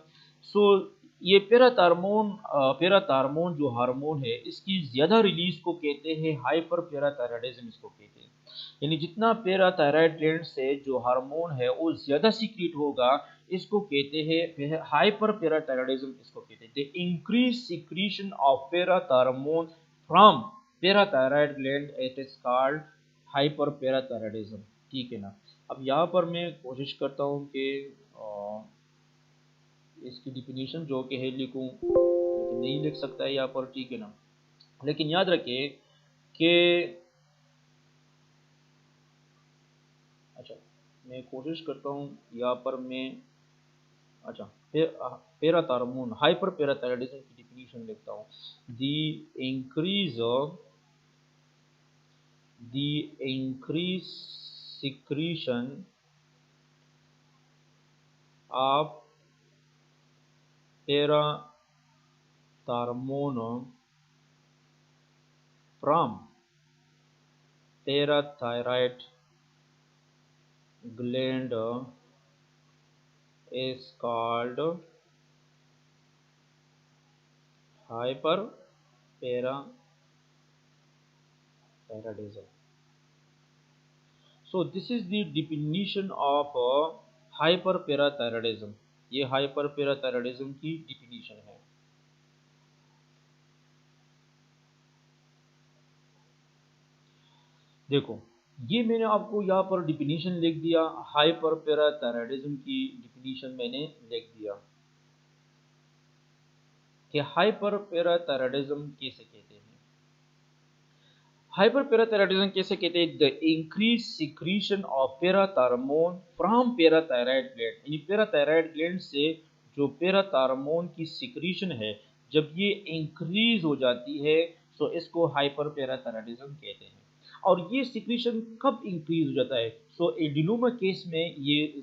सो ये पैराथार्मोन जो हार्मोन है इसकी ज्यादा रिलीज को कहते हैं हाइपर पैराथायराइडिज्म, इसको कहते हैं। यानी जितना पैराथायराइड ग्लैंड से जो हार्मोन है वो ज्यादा सीक्रेट होगा, इसको कहते हैं हाइपर पैराथायराइडिज्म, इसको कहते हैं the increase secretion of parathormone from parathyroid gland, it is called hyper parathyroidism, ठीक है ना। अब यहाँ पर मैं कोशिश करता हूँ कि इसकी डिफिनीशन जो कि है लिखूँ, लेकिन नहीं लिख सकता है यहाँ पर, ठीक है ना। लेकिन याद रखिए कि, अच्छा मैं कोशिश करता हूँ यहाँ पर मैं, अच्छा पैराथार्मोन हाइपर पैराथायराइडिज्म की डिफिनीशन लिखता हूँ, the increase secretion of parathormone from parathyroid gland is called hyperparathyroidism, thyroidism. So this is the definition of hyperparathyroidism. ये hyperparathyroidism की definition है. देखो, ये मैंने आपको यहाँ पर डिफिनीशन लिख दिया, हाइपरपैराथायराइडिज्म की डिफिनीशन मैंने लिख दिया कि हाइपरपैराथायराइडिज्म कैसे कहते हैं. हाइपरपैराथायराइडिज्म कैसे कहते हैं? The increase secretion of parathormone from parathyroid gland, यानी पैराथायराइड ग्लैंड से जो पैराथार्मोन की सिक्रीशन है, जब ये इंक्रीज हो जाती है तो इसको हाइपरपैराथायराइडिज्म कहते हैं. और ये सिक्रीशन कब इंक्रीज हो जाता है? सो एडिनोमा केस में ये,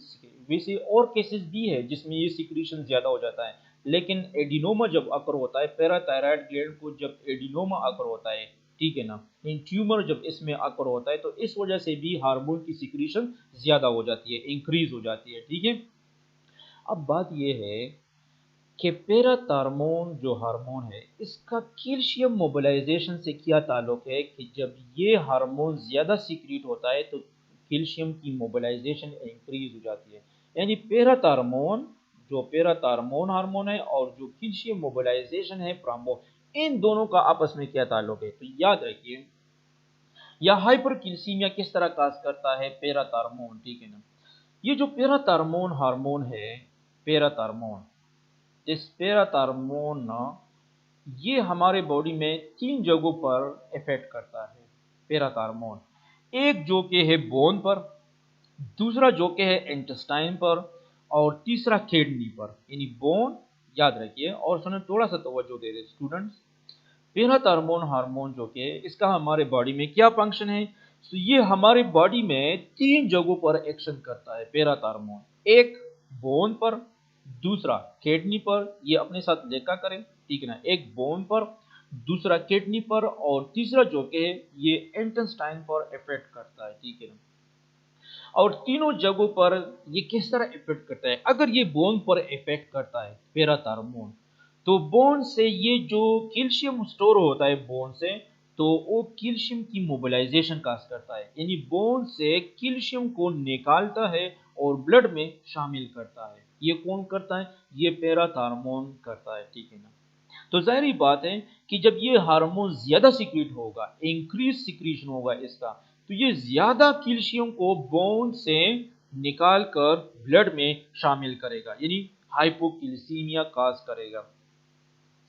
वैसे और केसेस भी है जिसमें ये सिक्रीशन ज्यादा हो जाता है, लेकिन एडिनोमा जब अकर होता है, पैराथायराइड ग्लैंड को जब एडिनोमा अकर होता है, ठीक है ना, इन ट्यूमर जब इसमें अकर होता है, तो इस वजह से भी हार्मोन की सिक्रीशन ज्यादा हो जाती है, इंक्रीज हो जाती है. ठीक है. अब बात यह है कि पैराथार्मोन जो हार्मोन है, इसका कैल्शियम मोबिलाइजेशन से क्या ताल्लुक है कि जब ये हार्मोन ज़्यादा सीक्रेट होता है तो कैल्शियम की मोबिलाइजेशन इंक्रीज हो जाती है. यानी पैराथार्मोन हार्मोन है और जो कैल्शियम मोबिलाइजेशन है प्रामो, इन दोनों का आपस में क्या ताल्लुक है? तो याद रखिए, या हाइपरकैल्सीमिया किस तरह काज करता है? पैराथार्मोन, ठीक है ना. ये जो पैराथार्मोन हार्मोन है, पैराथार्मोन, इस पैराथार्मोन ये हमारे बॉडी में 3 जगहों पर इफेक्ट करता है. पैराथार्मोन एक जो कि है बोन पर, दूसरा जो कि है इंटेस्टाइन पर, और तीसरा किडनी पर. यानी बोन, याद रखिए और सुने, थोड़ा सा तवज्जो दे दे स्टूडेंट्स. पैराथार्मोन हार्मोन जो कि इसका हमारे बॉडी में क्या फंक्शन है? तो ये हमारे बॉडी में 3 जगहों पर एक्शन करता है पैराथार्मोन. एक बोन पर, दूसरा किडनी पर, ये अपने साथ लेखा करें, ठीक है ना. एक बोन पर, दूसरा किडनी पर, और तीसरा जो कि है ये इंटेस्टाइन पर इफेक्ट करता है, ठीक है ना. और तीनों जगहों पर ये किस तरह इफेक्ट करता है? अगर ये बोन पर इफेक्ट करता है पैराथार्मोन, तो बोन से ये जो कैल्शियम स्टोर होता है बोन से, तो वो कैल्शियम की मोबिलाइजेशन काज करता है. यानी बोन से कैल्शियम को निकालता है और ब्लड में शामिल करता है. ये कौन करता है? ये पैराथार्मोन करता है, ठीक है ना. तो जाहिर बात है कि जब ये हार्मोन ज्यादा सीक्रेट होगा, इंक्रीज सिक्रीशन होगा इसका, तो ये ज्यादा कैल्शियम को बोन से निकाल कर ब्लड में शामिल करेगा, यानी हाइपोकैल्सीमिया काज करेगा.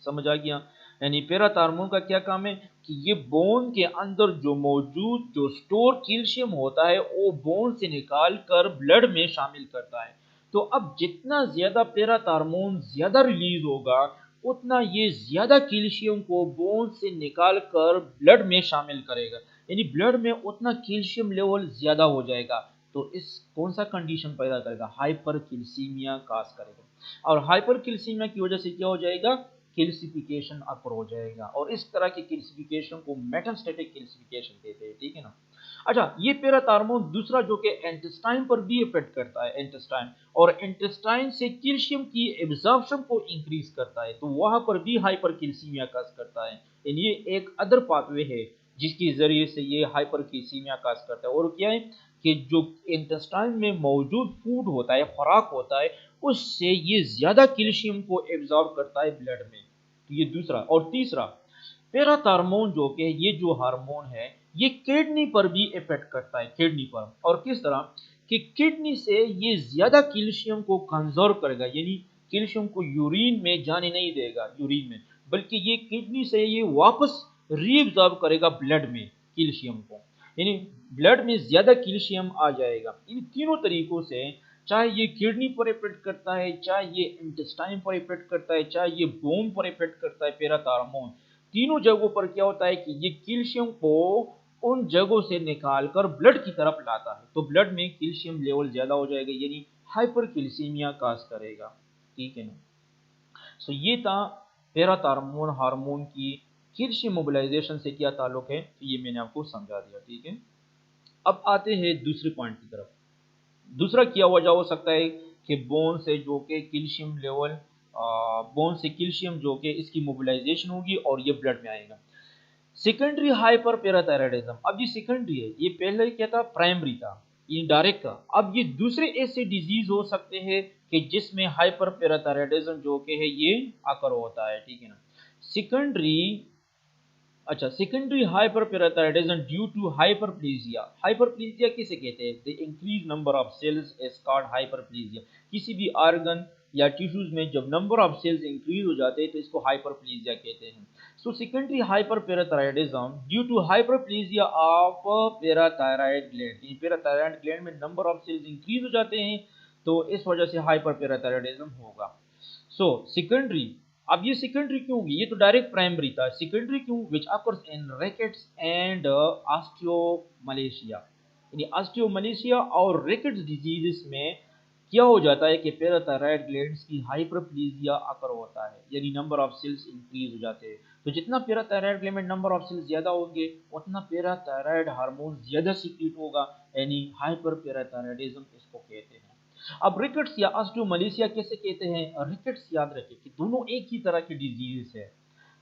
समझ आ गया? यानी पैराथार्मोन का क्या काम है कि ये बोन के अंदर जो मौजूद जो स्टोर कैल्शियम होता है वो बोन से निकाल कर ब्लड में शामिल करता है. तो अब जितना ज्यादा पैराथार्मोन ज्यादा रिलीज होगा, उतना ये ज्यादा कैल्शियम को बोन से निकाल कर ब्लड में शामिल करेगा. यानी ब्लड में उतना कैल्शियम लेवल ज्यादा हो जाएगा. तो इस कौन सा कंडीशन पैदा करेगा? हाइपरकैल्सीमिया काज करेगा. और हाइपरकैल्सीमिया की वजह से क्या हो जाएगा? कैल्सिफिकेशन अपर हो जाएगा. और इस तरह की कैल्सिफिकेशन को मेटास्टेटिक कैल्सिफिकेशन कहते हैं, ठीक है ना. अच्छा, ये पैराथार्मोन दूसरा जो कि इंटेस्टाइन पर भी इफेक्ट करता है, इंटेस्टाइन, और इंटेस्टाइन से कैल्शियम की एब्जॉर्प्शन को इंक्रीज करता है, तो वहां पर भी हाइपरकैल्सीमिया काज करता है. यानी ये एक अदर पाथवे है जिसके जरिए से ये हाइपरकैल्सीमिया काज करता है. और क्या है कि जो इंटेस्टाइन में मौजूद फूड होता है, खुराक होता है, उससे ये ज्यादा कैल्शियम को एब्जॉर्ब करता है ब्लड में. तो ये दूसरा. और तीसरा, पैराथार्मोन जो कि ये जो हार्मोन है, ये किडनी पर भी इफेक्ट करता है, किडनी पर. और किस तरह कि किडनी से ये ज्यादा कैल्शियम को कंजर्व करेगा, यानी कैल्शियम को यूरिन में जाने नहीं देगा, यूरिन में, बल्कि ये किडनी से ये वापस रीअब्जॉर्ब करेगा ब्लड में कैल्शियम को. यानी ब्लड में ज्यादा कैल्शियम आ जाएगा. इन तीनों तरीकों से, चाहे ये किडनी पर इफेक्ट करता है, चाहे ये इंटेस्टाइन पर इफेक्ट करता है, चाहे ये बोन पर इफेक्ट करता है, पैराथार्मोन, तीनों जगहों पर क्या होता है कि ये कैल्शियम को उन जगहों से निकालकर ब्लड की तरफ लाता है. तो ब्लड में कैल्शियम लेवल ज्यादा हो जाएगा, यानी हाइपरकैल्सीमिया काज करेगा, ठीक है ना. सो ये था पैराथार्मोन हार्मोन की कैल्शियम मोबिलाइजेशन से क्या ताल्लुक है, तो ये मैंने आपको समझा दिया, ठीक है. अब आते हैं दूसरे पॉइंट की तरफ. दूसरा क्या वजह हो सकता है कि बोन से जो कि कैल्शियम लेवल, बोन से कैल्शियम जो कि इसकी मोबिलाइजेशन होगी और ये ब्लड में आएगा. सेकेंडरी हाइपर पैराथायराइडिज्म, अब ये सेकेंडरी है, ये पहले क्या था, प्राइमरी था, ये डायरेक्ट था। अब ये दूसरे ऐसे डिजीज हो सकते हैं कि जिसमें हाइपर पैराथायराइडिज्म जो कि है ये आकर होता है, ठीक है ना। सेकेंडरी, अच्छा, secondary hyperparathyroidism due to hyperplasia. Hyperplasia किसे कहते हैं, the increase number of cells is called hyperplasia. किसी भी ऑर्गन या टिश्यूज में जब नंबर ऑफ सेल्स इंक्रीज हो जाते हैं तो इसको हाइपरप्लेजिया कहते हैं। So secondary hyperparathyroidism due to hyperplasia of parathyroid gland, parathyroid gland में नंबर ऑफ सेल्स इंक्रीज हो जाते हैं तो इस वजह से हाइपरपैराथायराइडिज्म होगा। सो सेकेंडरी, अब ये सेकेंडरी क्यों होगी, ये तो डायरेक्ट प्राइमरी था, सेकेंडरी क्यों, which occurs in rickets and osteomalacia. यानी ऑस्टियोमलेशिया और रिकेट्स डिजीजेस में क्या हो जाता है कि पैराथायराइड ग्लैंड्स की हाइपरप्लेजिया अकर होता है, यानी नंबर ऑफ सेल्स इंक्रीज हो जाते हैं। तो जितना पैराथायराइड ग्लैंड में नंबर ऑफ सेल्स ज्यादा होंगे उतना पैराथायराइड हार्मोन ज्यादा सीक्रेट होगा, यानी हाइपरपैराथायराइडिज्म इसको कहते हैं। अब रिकेट्स या ऑस्टियोमलेशिया कैसे कहते हैं, रिकेट्स याद रखें कि दोनों एक ही तरह के डिजीज है।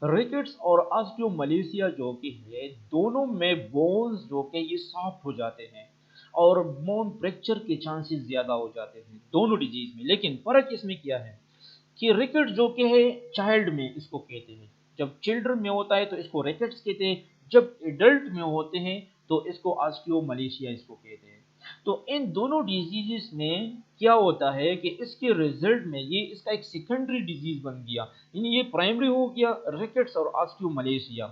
रिकेट्स और ऑस्टियोमलेशिया जो कि है दोनों में बोन्स जो कि ये सॉफ्ट हो जाते हैं और बोन फ्रैक्चर के चांसेस ज्यादा हो जाते हैं दोनों डिजीज में। लेकिन फर्क इसमें क्या है कि रिकेट जो कि है चाइल्ड में इसको कहते हैं, जब चिल्ड्रन में होता है तो इसको रिकेट्स कहते हैं, जब एडल्ट में होते हैं तो इसको ऑस्टियोमलेशिया इसको कहते हैं। तो इन दोनों डिजीजेस में क्या होता है कि इसके रिजल्ट में ये इसका एक सेकेंडरी डिजीज बन गया, यानी ये प्राइमरी हो गया रिकेट्स और ऑस्टियोमलेशिया,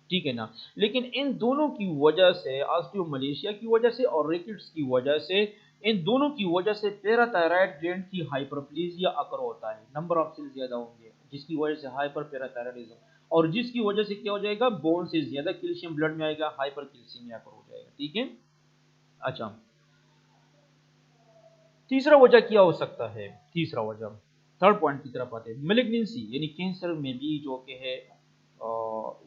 ठीक है ना। लेकिन इन दोनों की वजह से, ऑस्टियोमलेशिया की वजह से और रिकेट्स की वजह से, इन दोनों की वजह से पैराथायराइड ग्लैंड की हाइपरप्लेजिया अकर होता है, नंबर ऑफ सेल्स ज्यादा होंगे जिसकी वजह से हाइपर पैराथायराइडिज्म, और जिसकी वजह से क्या हो जाएगा, बोन से ज्यादा कैल्शियम ब्लड में आएगा, हाइपर कैल्शियमिया अकर हो जाएगा, ठीक है। अच्छा, तीसरा वजह क्या हो सकता है, तीसरा वजह, थर्ड पॉइंट की तरफ आते हैं, मेलिग्नेंसी यानी कैंसर में भी जो कि है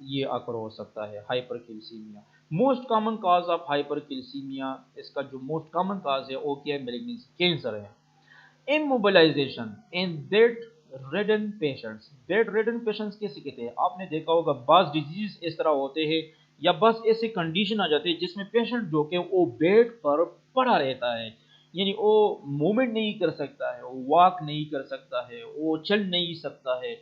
ये आकर हो सकता है hypercalcaemia. Most common cause of hypercalcaemia, इसका जो मोस्ट कॉमन काज है वो क्या है, मेलिग्नेंसी, कैंसर है। Immobilisation in bedridden patients, bedridden patients कैसे कहते हैं, आपने देखा होगा बास डिजीज इस तरह होते हैं या बस ऐसे कंडीशन आ जाते हैं जिसमें पेशेंट जो कि वो बेड पर पड़ा रहता है, यानी वो मूवमेंट नहीं कर सकता है, वो वॉक नहीं कर सकता है, वो चल नहीं सकता है,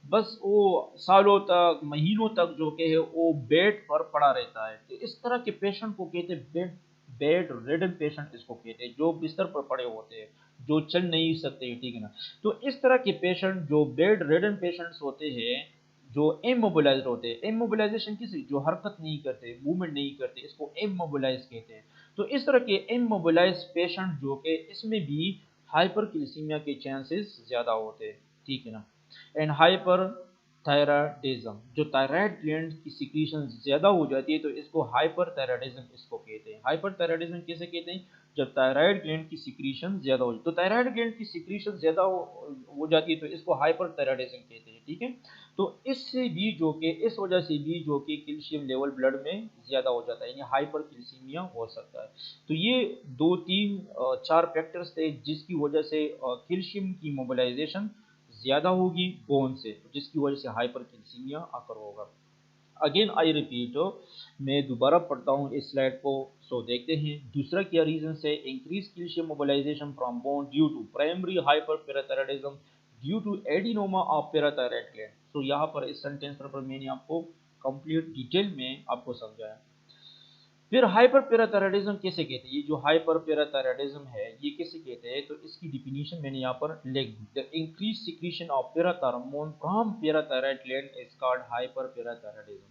बस वो सालों तक महीनों तक जो कि है वो बेड पर पड़ा रहता है। तो इस तरह के पेशेंट को कहते हैं बेड बेड रिडन पेशेंट इसको कहते हैं, जो बिस्तर पर पड़े होते हैं, जो चल नहीं सकते, ठीक है ना। तो इस तरह के पेशेंट जो बेड रिडन पेशेंट्स होते हैं, जो इमोबिलाइज्ड होते हैं, इमोबिलाइजेशन किसी जो हरकत नहीं करते, मूवमेंट नहीं करते, इसको इमोबिलाइज कहते हैं। तो इस तरह के इमोबिलाइज पेशेंट जो कि इसमें भी हाइपरकैल्सीमिया के चांसेस ज्यादा होते हैं, ठीक है ना। एंड हाइपर थायराइडिज्म, जो थायराइड ग्लैंड की सिक्रीशन ज्यादा हो जाती है तो इसको हाइपर थायराइडिज्म इसको कहते हैं। हाइपर थायराइडिज्म कैसे कहते हैं, जब थायराइड ग्लैंड की सिक्रीशन ज्यादा हो, तो थायराइड ग्लैंड की सिक्रीशन ज्यादा हो जाती है तो इसको हाइपर थायराइडिज्म कहते हैं, ठीक है। तो इससे भी जो कि इस वजह से भी जो कि कैल्शियम लेवल ब्लड में ज्यादा हो जाता है, यानी हाइपर कैल्सीमिया हो सकता है। तो ये दो तीन चार फैक्टर्स थे जिसकी वजह से कैल्शियम की मोबिलाइजेशन ज्यादा होगी बोन से, जिसकी वजह से हाइपर कैल्सीमिया आकर होगा। अगेन आई रिपीट, मैं दोबारा पढ़ता हूँ इस स्लाइड को। सो देखते हैं दूसरा क्या रीजन है, increase calcium mobilisation from bone due to primary hyper parathyroidism due to adenoma of parathyroid gland. So यहाँ पर इस सेंटेंस पर मैंने आपको कंप्लीट डिटेल में आपको समझाया। फिर हाइपर पैराथायराइडिज्म कैसे कहते हैं, ये जो हाइपर पैराथायराइडिज्म है ये कैसे कहते हैं, तो इसकी डिफिनीशन मैंने यहाँ पर लिख दी, the increase secretion of parathormone from parathyroid gland is called hyper parathyroidism.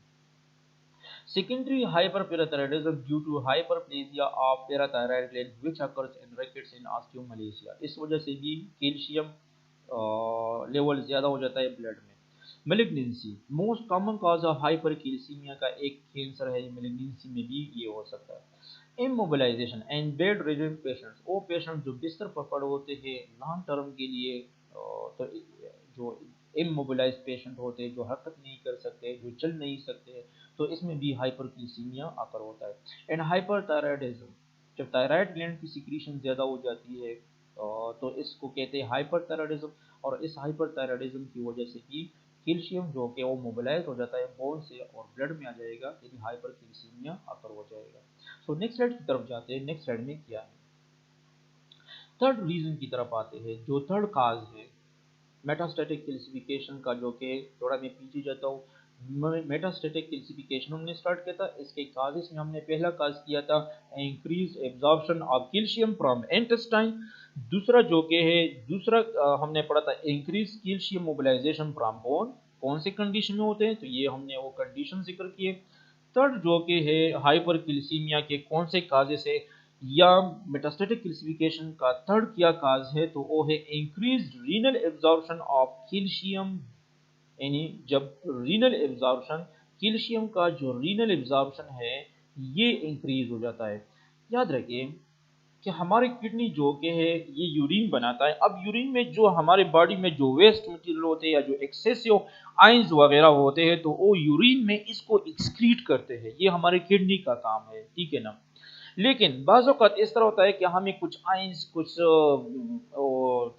Secondary hyperparathyroidism due to hyperplasia of parathyroid gland which occurs in rickets in osteomalacia, इस वजह से भी कैल्शियम लेवल ज्यादा हो जाता है ब्लड में। Malignancy, most common cause of hypercalcaemia का एक कैंसर है, मेलिग्नेंसी में भी ये हो सकता है। Immobilisation and bedridden patients, वो पेशेंट जो बिस्तर पर पड़े होते हैं लॉन्ग टर्म के लिए, तो जो इमोबिलाइज पेशेंट होते हैं, जो हरकत नहीं कर सकते, जो चल नहीं सकते, तो इसमें भी हाइपरकैल्सीमिया आकर होता है। एंड हाइपरथायराइडिज्म, जब थायराइड ग्लैंड की सिक्रीशन ज्यादा हो जाती है तो इसको कहते हैं हाइपरथायराइडिज्म, और इस हाइपरथायराइडिज्म की वजह से भी कैल्शियम जो कि वो मोबिलाइज हो जाता है बोन से और ब्लड में आ जाएगा, यानी हाइपरकैल्सीमिया अकर हो जाएगा। सो नेक्स्ट स्लाइड की तरफ जाते हैं। नेक्स्ट स्लाइड में क्या है, थर्ड रीजन की तरफ आते हैं। जो थर्ड काज है मेटास्टैटिक कैल्सिफिकेशन का, जो कि थोड़ा मैं पीछे जाता हूँ। मेटास्टैटिक कैल्सिफिकेशन हमने स्टार्ट किया था, इसके काजेस में हमने पहला काज किया था increase absorption of calcium from intestine. दूसरा जो कि है दूसरा हमने पढ़ा था increase calcium mobilisation from bone. कौन से कंडीशन में होते हैं, तो ये हमने वो कंडीशन जिक्र किए। थर्ड जो कि है हाइपर कैल्सीमिया के कौन से काजेस है, या मेटास्टेटिक कैल्सिफिकेशन का थर्ड क्या काज है, तो वो है increase renal absorption of calcium. यानी जब रीनल एब्जॉर्प्शन, कैल्शियम का जो रीनल एब्जॉर्प्शन है ये इंक्रीज हो जाता है। याद रखिए कि हमारे किडनी जो के है ये यूरिन बनाता है। अब यूरिन में जो हमारे बॉडी में जो वेस्ट मटेरियल होते हैं या जो एक्सेसिव आयंस वगैरह होते हैं, तो वो यूरिन में इसको एक्सक्रीट करते हैं, ये हमारे किडनी का काम है, ठीक है ना। लेकिन बाज़ औक़ात इस तरह होता है कि हमें कुछ आइंस, कुछ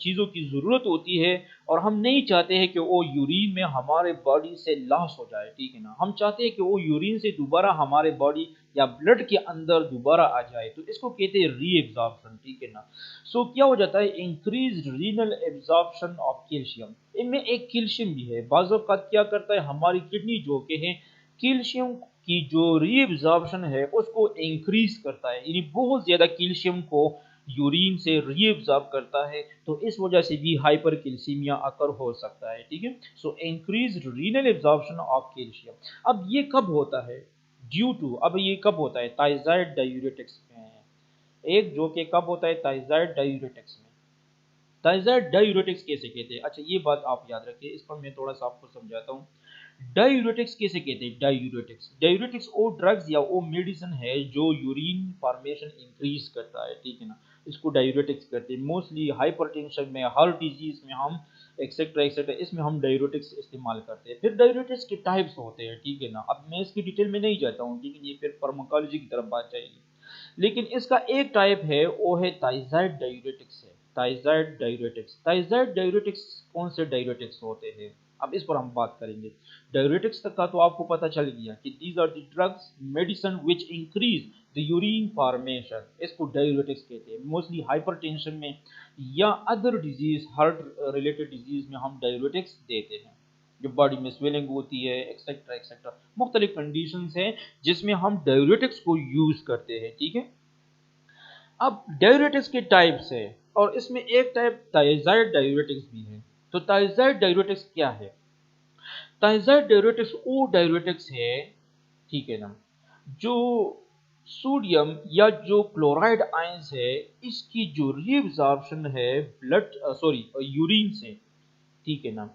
चीज़ों की ज़रूरत होती है और हम नहीं चाहते हैं कि वो यूरिन में हमारे बॉडी से लॉस हो जाए, ठीक है ना। हम चाहते हैं कि वो यूरिन से दोबारा हमारे बॉडी या ब्लड के अंदर दोबारा आ जाए, तो इसको कहते हैं री एब्जॉर्प्शन, ठीक है ना। सो क्या हो जाता है, increase renal absorption of calcium. इनमें एक कैल्शियम भी है, बाज़ औक़ात क्या करता है हमारी किडनी जो के हैं कैल्शियम की जो रीएब्जॉर्प्शन है उसको इंक्रीज करता है, यानी बहुत ज्यादा कैल्शियम को यूरिन से रीएब्जॉर्ब करता है, तो इस वजह से भी हाइपर कैल्सीमिया अकर हो सकता है, ठीक है। So increase renal absorption of calcium. अब ये कब होता है, ड्यू टू, अब ये कब होता है, थायराइड डायूरेटिक्स में। एक जो कि कब होता है, थायराइड डायूरेटिक्स में। थायराइड डायूरेटिक्स कैसे कहते हैं, अच्छा ये बात आप याद रखिए, इस पर मैं थोड़ा सा आपको समझाता हूँ। डायूरेटिक्स कैसे कहते हैं, डायूरेटिक्स, डायूरेटिक्स वो ड्रग्स या वो मेडिसिन है जो यूरिन फॉर्मेशन इंक्रीज करता है, ठीक है ना। इसको डायूरेटिक्स कहते हैं। मोस्टली हाइपरटेंशन में, हार्ट डिजीज में हम एक्सेट्रा एक्सेट्रा इसमें हम डायूरेटिक्स इस्तेमाल करते हैं। फिर डायूरेटिक्स के टाइप्स होते हैं, ठीक है ना। अब मैं इसकी डिटेल में नहीं जाता हूँ, ठीक है, ये फिर फार्माकोलॉजी की तरफ बात जाएगी। लेकिन इसका एक टाइप है वो है थायराइड डायूरेटिक्स है। थायराइड डायूरेटिक्स, थायराइड डायूरेटिक्स कौन से डायूरेटिक्स होते हैं, अब इस पर हम बात करेंगे। डायूरेटिक्स तक का तो आपको पता चल गया कि these are the drugs medicine which increase the urine formation, इसको डायूरेटिक्स कहते हैं। मोस्टली हाइपरटेंशन में या other disease, heart related disease में हम डायूरेटिक्स देते हैं। जो बॉडी में स्वेलिंग होती है एक्सेट्रा एक्सेट्रा, मुख्तलिफ कंडीशंस हैं जिसमें हम डायूरेटिक्स को यूज करते हैं, ठीक है। अब डायूरेटिक्स के टाइप्स है और इसमें एक टाइप थायराइड डायूरेटिक्स भी है। तो थायराइड डायूरेटिक्स क्या है, थायराइड डायूरेटिक्स वो डायूरेटिक्स है, ठीक है ना, जो सोडियम या जो क्लोराइड आयंस है इसकी जो रीअब्जॉर्प्शन है ब्लड सॉरी यूरिन से, ठीक है ना,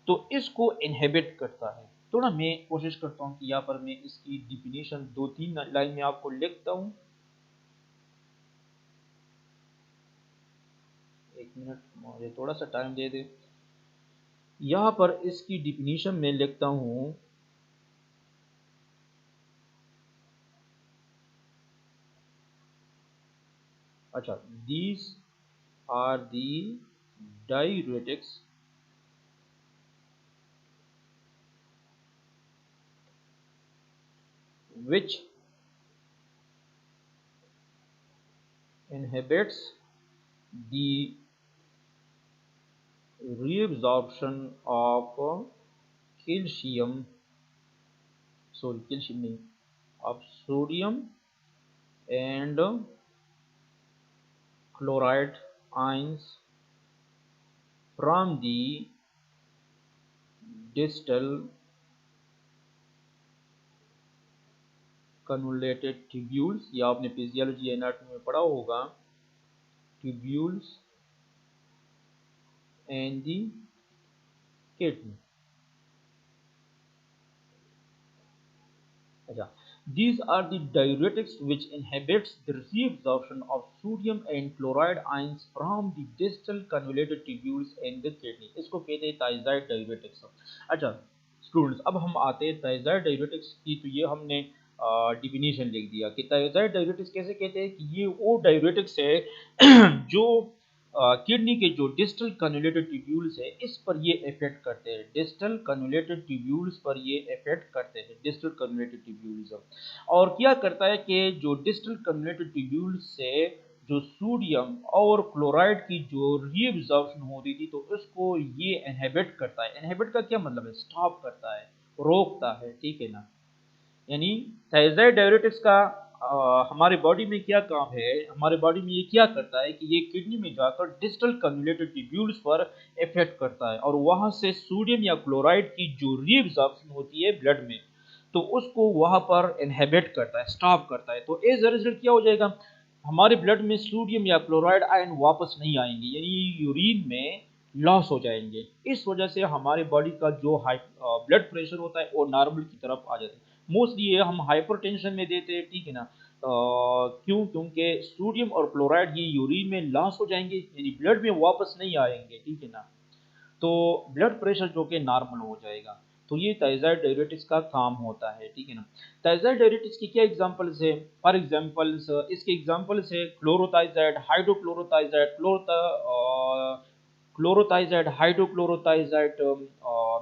तो इसको इनहिबिट करता है। तो ना मैं कोशिश करता हूँ कि यहाँ पर मैं इसकी डिफिनीशन दो तीन लाइन में आपको लिखता हूँ। एक मिनट मुझे थोड़ा सा टाइम दे दे। यहाँ पर इसकी डिफिनीशन में लिखता हूँ, अच्छा, these are the diuretics which inhibits the reabsorption of calcium, sorry calcium नहीं, of sodium and chloride ions from the distal cannulated tubules, या आपने फिजियोलॉजी एनाटॉमी में पढ़ा होगा, tubules and the kidney। अच्छा, these are the diuretics which inhibits the reabsorption of sodium and chloride ions from the distal convoluted tubules in the kidney, इसको कहते हैं thyroid diuretics. अच्छा स्टूडेंट्स, अब हम आते हैं थायराइड डायूरेटिक्स की, तो ये हमने डिफिनीशन लिख दिया कि थायराइड डायूरेटिक्स कैसे कहते हैं कि ये वो डायूरेटिक्स है जो किडनी के जो डिस्टल कन्वोल्यूटेड ट्यूब्यूल्स है इस पर ये इफेक्ट करते हैं, डिस्टल कन्वोल्यूटेड ट्यूब्यूल्स पर ये इफेक्ट करते हैं, डिस्टल कन्वोल्यूटेड ट्यूब्यूल्स। और क्या करता है कि जो डिस्टल कन्वोल्यूटेड ट्यूब्यूल्स से जो सोडियम और क्लोराइड की जो रीअब्जॉर्प्शन होती थी तो उसको ये इनहिबिट करता है। इनहिबिट का क्या मतलब है? स्टॉप करता है, रोकता है, ठीक है ना। यानी थायराइड डायरेटिक्स का हमारे बॉडी में क्या काम है? हमारे बॉडी में ये क्या करता है कि ये किडनी में जाकर डिस्टल कन्वोल्यूटेड ट्यूब्यूल्स पर इफेक्ट करता है और वहां से सोडियम या क्लोराइड की जो रीअब्जॉर्प्शन होती है ब्लड में तो उसको वहां पर इनहिबिट करता है, स्टॉप करता है। तो एज अ रिजल्ट क्या हो जाएगा? हमारे ब्लड में सोडियम या क्लोराइड आयन वापस नहीं आएंगे, यानी यूरिन में लॉस हो जाएंगे। इस वजह से हमारे बॉडी का जो हाई ब्लड प्रेशर होता है वो नॉर्मल की तरफ आ जाता है। मोस्टली ये हम हाइपरटेंशन में देते हैं, ठीक है ना। क्यों? क्योंकि सोडियम और क्लोराइड ये यूरिन में लॉस हो जाएंगे, यानी ब्लड में वापस नहीं आएंगे, ठीक है ना। तो ब्लड प्रेशर जो कि नॉर्मल हो जाएगा। तो ये थायराइड डायरेटिक्स का काम होता है, ठीक है ना। थायराइड डायरेटिक्स की क्या एग्जांपल्स है? फॉर एग्जांपल्स इसके एग्जांपल्स है क्लोरोथाइजाइड, हाइड्रोक्लोरोथाइजाइड, क्लोरोथाइजाइड, हाइड्रोक्लोरोथाइजाइड,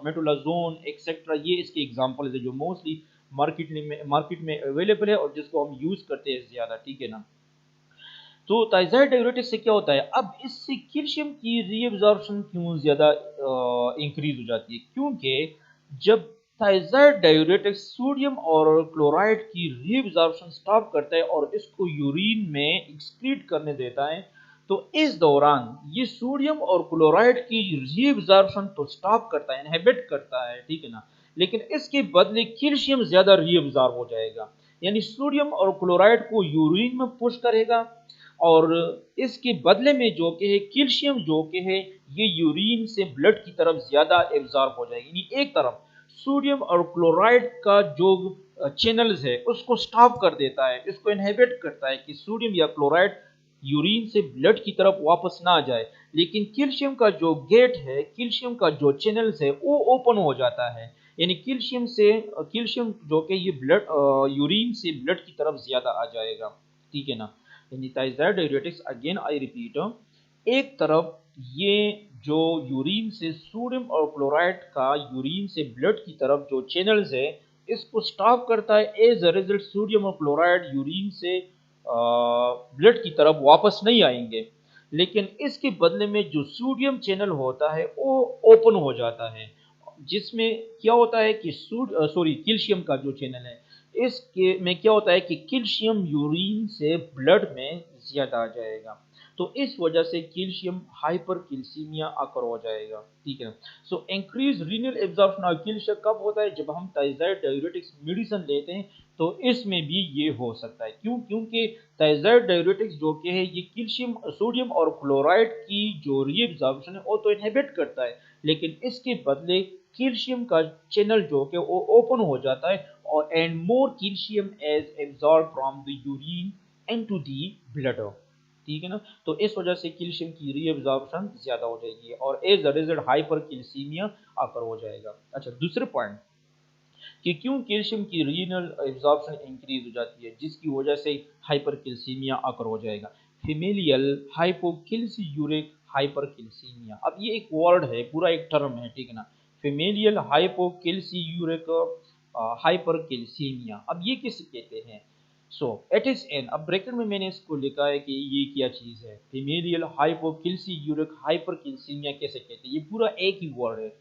मेटोलाजोन एक्सेट्रा। ये इसके एग्जांपल्स है जो मोस्टली मार्केट में अवेलेबल है और जिसको हम यूज करते हैं ज्यादा, ठीक है ना। तो थायराइड डायरेटिक्स से क्या होता है? अब इससे कैल्शियम की रीअब्जॉर्प्शन क्यों ज्यादा इंक्रीज हो जाती है? क्योंकि जब थायराइड डायरेटिक्स सोडियम और क्लोराइड की रीअब्जॉर्प्शन स्टॉप करता है और इसको यूरिन में एक्सक्रीट करने देता है तो इस दौरान ये सोडियम और क्लोराइड की रीअब्जॉर्प्शन तो स्टॉप करता है, इनहिबिट करता है, ठीक है ना। लेकिन इसके बदले कैल्शियम ज्यादा रीअब्जॉर्ब हो जाएगा, यानी सोडियम और क्लोराइड को यूरिन में पुश करेगा और इसके बदले में जो कि है कैल्शियम जो कि है ये यूरिन से ब्लड की तरफ ज्यादा एब्जॉर्ब हो जाएगी। यानी एक तरफ सोडियम और क्लोराइड का जो चैनल्स है उसको स्टॉप कर देता है, इसको इनहिबिट करता है कि सोडियम या क्लोराइड यूरिन से ब्लड की तरफ वापस ना जाए। लेकिन कैल्शियम का जो गेट है, कैल्शियम का जो चैनल्स है वो ओपन हो जाता है, यानी कैल्शियम जो कि ये ब्लड यूरिन से ब्लड की तरफ ज्यादा आ जाएगा, ठीक है ना। यानी thyroid diuretics, again I repeat, एक तरफ ये जो यूरिन से सोडियम और क्लोराइड का यूरिन से ब्लड की तरफ जो चैनल्स है इसको स्टॉप करता है। एज अ रिजल्ट सोडियम और क्लोराइड यूरिन से ब्लड की तरफ वापस नहीं आएंगे। लेकिन इसके बदले में जो सोडियम चैनल होता है वो ओपन हो जाता है, जिसमें क्या होता है कि कैल्शियम का जो चैनल है इसके में क्या होता है कि कैल्शियम यूरिन से ब्लड में ज्यादा आ जाएगा। तो इस वजह से कैल्शियम हाइपरकैल्सीमिया अकर हो जाएगा, ठीक है। So increase renal absorption of calcium कब होता है? जब हम थायराइड डायरेटिक्स मेडिसिन लेते हैं तो इसमें भी ये हो सकता है। क्यों? क्योंकि थायराइड डायरेटिक्स जो कि है ये कैल्शियम, सोडियम और क्लोराइड की जो रीअब्जॉर्प्शन है वो तो इनहिबिट करता है, लेकिन इसके बदले कैल्शियम का चैनल जो कि वो ओपन हो जाता है और and more calcium is absorb from the urine into the blood, ठीक है ना। तो इस वजह से कैल्शियम की रीअब्जॉर्प्शन ज्यादा हो जाएगी और एज अ रिजल्ट हाइपरकैल्सीमिया आकर हो जाएगा। अच्छा, दूसरे पॉइंट कि क्यों कैल्शियम की रीनल एब्जॉर्प्शन इंक्रीज हो जाती है जिसकी वजह से हाइपरकैल्सीमिया आकर हो जाएगा। फीमेलियल हाइपोकैल्सियूरिक हाइपरकैल्सीमिया, अब ये एक वर्ड है, पूरा एक टर्म है, ठीक है ना। फीमेलियल हाइपोकैल्सियूरिक हाइपरकैल्सीमिया, अब ये किसे कहते हैं? सो इट इज एन, अब ब्रैकेट में मैंने इसको लिखा है कि ये क्या चीज है। फीमेलियल हाइपोकैल्सियूरिक हाइपरकैल्सीमिया कैसे कहते हैं? ये पूरा एक ही वर्ड है।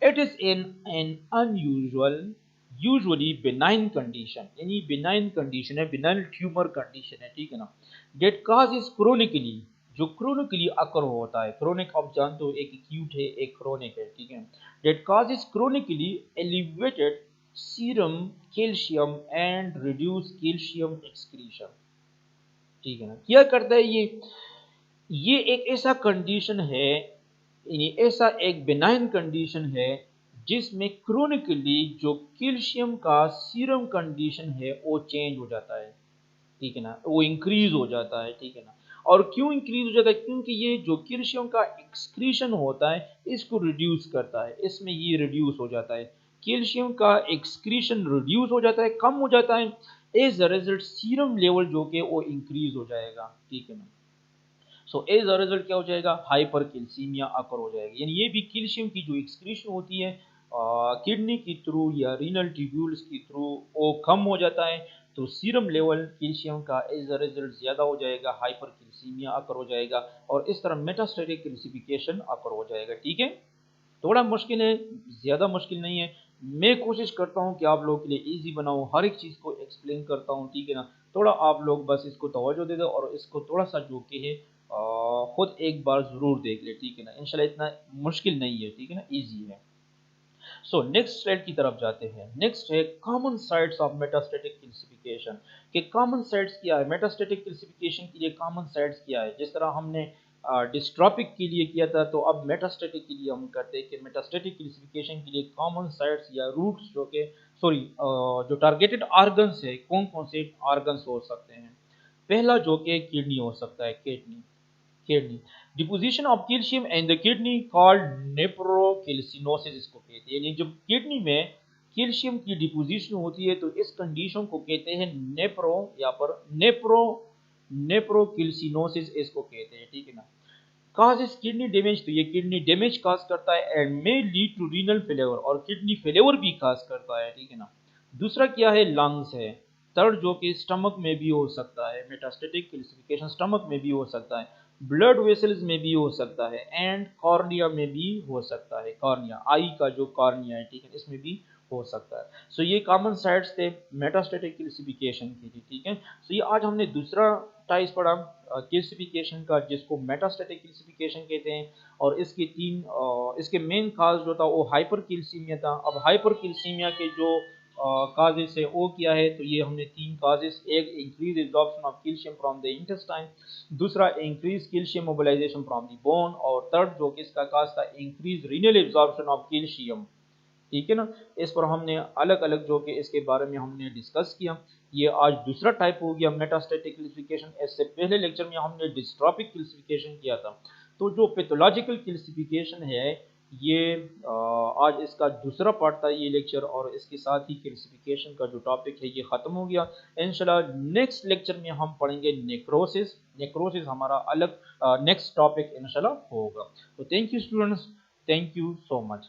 It is in an unusual usually benign condition, यानी बिनाइन कंडीशन है, बिनाइन ट्यूमर कंडीशन है, ठीक है ना। डेट काज इज क्रोनिकली, जो क्रोनिकली अकर होता है। क्रोनिक आप जानते हो, एक एक्यूट है एक क्रोनिक है, ठीक है। That cause is chronically elevated serum calcium and reduce calcium excretion, ठीक है ना। क्या करता है ये एक ऐसा कंडीशन है, यानी ऐसा एक बिनाइन कंडीशन है जिसमें क्रोनिकली जो कैल्शियम का सीरम कंडीशन है वो चेंज हो जाता है, ठीक है ना, वो इंक्रीज हो जाता है, ठीक है ना। और क्यों इंक्रीज हो जाता है? क्योंकि ये जो कैल्शियम का एक्सक्रीशन होता है इसको रिड्यूस करता है, इसमें ये रिड्यूस हो जाता है, कैल्शियम का एक्सक्रीशन रिड्यूस हो जाता है, कम हो जाता है। As a result serum level जो कि वो इंक्रीज हो जाएगा, ठीक है ना। सो एज अ रिजल्ट क्या हो जाएगा, हाइपर कैल्सीमिया अकर हो जाएगा, यानी ये भी कैल्शियम की जो एक्सक्रीशन होती है किडनी के थ्रू या रीनल ट्यूब्यूल्स के थ्रू वो कम हो जाता है, तो सीरम लेवल कैल्शियम का एज अ रिजल्ट ज़्यादा हो जाएगा, हाइपर कैल्सीमिया अकर हो जाएगा, और इस तरह मेटास्टेटिक कैल्सिफिकेशन अकर हो जाएगा। ठीक है, थोड़ा मुश्किल है, ज़्यादा मुश्किल नहीं है। मैं कोशिश करता हूँ कि आप लोगों के लिए इजी बनाऊँ, हर एक चीज़ को एक्सप्लेन करता हूँ। ठीक है ना, थोड़ा आप लोग बस इसको तवज्जो दे दो और इसको थोड़ा सा जो कि है खुद एक बार ज़रूर देख ले। ठीक है ना, इंशाल्लाह इतना मुश्किल नहीं है। ठीक है ना, इजी है। सो नेक्स्ट स्लाइड की तरफ जाते हैं। नेक्स्ट है common sites of metastatic calcification, कि कॉमन साइट्स क्या है, मेटास्टेटिक कैल्सिफिकेशन के लिए कॉमन साइट्स क्या है। जिस तरह हमने डिस्ट्रॉपिक के लिए किया था, तो अब मेटास्टेटिक के लिए हम करते हैं कि मेटास्टेटिक कैल्सिफिकेशन के लिए कॉमन साइट्स या रूट्स जो कि सॉरी जो टारगेटेड आर्गन्स है, कौन कौन से आर्गन्स हो सकते हैं। पहला जो कि किडनी हो सकता है, kidney deposition of calcium and the kidney called nephrocalcinosis इसको कहते हैं, यानी जब किडनी में कैल्शियम की डिपोजिशन होती है तो इस कंडीशन को कहते हैं नेप्रो, या पर नेप्रोकैल्सिनोसिस इसको कहते हैं। ठीक है ना, काजेस किडनी डैमेज, तो ये किडनी डैमेज काज करता है and may lead to renal failure, और किडनी फेलियर भी काज करता है। ठीक है ना, दूसरा क्या है, लंग्स है। थर्ड जो कि स्टमक में भी हो सकता है, मेटास्टेटिक कैल्सिफिकेशन स्टमक में भी हो सकता है, ब्लड वेसल्स में भी हो सकता है, एंड कॉर्निया में भी हो सकता है, कॉर्निया आई का जो कॉर्निया है, ठीक है, इसमें भी हो सकता है। सो ये कॉमन साइट्स थे मेटास्टेटिक कैल्सिफिकेशन के लिए। ठीक है, सो ये आज हमने दूसरा टाइप पढ़ा कैल्सिफिकेशन का, जिसको मेटास्टेटिक कैल्सिफिकेशन कहते हैं, और इसके इसके मेन काज जो था वो हाइपर कैल्सीमिया था। अब हाइपर कैल्सीमिया के जो काजेस है वो क्या है, तो ये हमने तीन काजेस, एक increase absorption of calcium from the intestine, दूसरा increase calcium mobilisation from the bone, और थर्ड जो कि इसका काज था increase renal absorption of calcium. ठीक है ना, इस पर हमने अलग अलग जो कि इसके बारे में हमने डिस्कस किया। ये आज दूसरा टाइप हो गया मेटास्टेटिक कैल्सिफिकेशन। इससे पहले लेक्चर में हमने डिस्ट्रॉपिक कैल्सिफिकेशन किया था। तो जो पैथोलॉजिकल कैल्सिफिकेशन है ये आज इसका दूसरा पार्ट था ये लेक्चर, और इसके साथ ही कैल्सिफिकेशन का जो टॉपिक है ये ख़त्म हो गया। इंशाल्लाह नेक्स्ट लेक्चर में हम पढ़ेंगे नेक्रोसिस। नेक्रोसिस हमारा अलग नेक्स्ट टॉपिक इंशाल्लाह होगा। तो thank you students, thank you so much.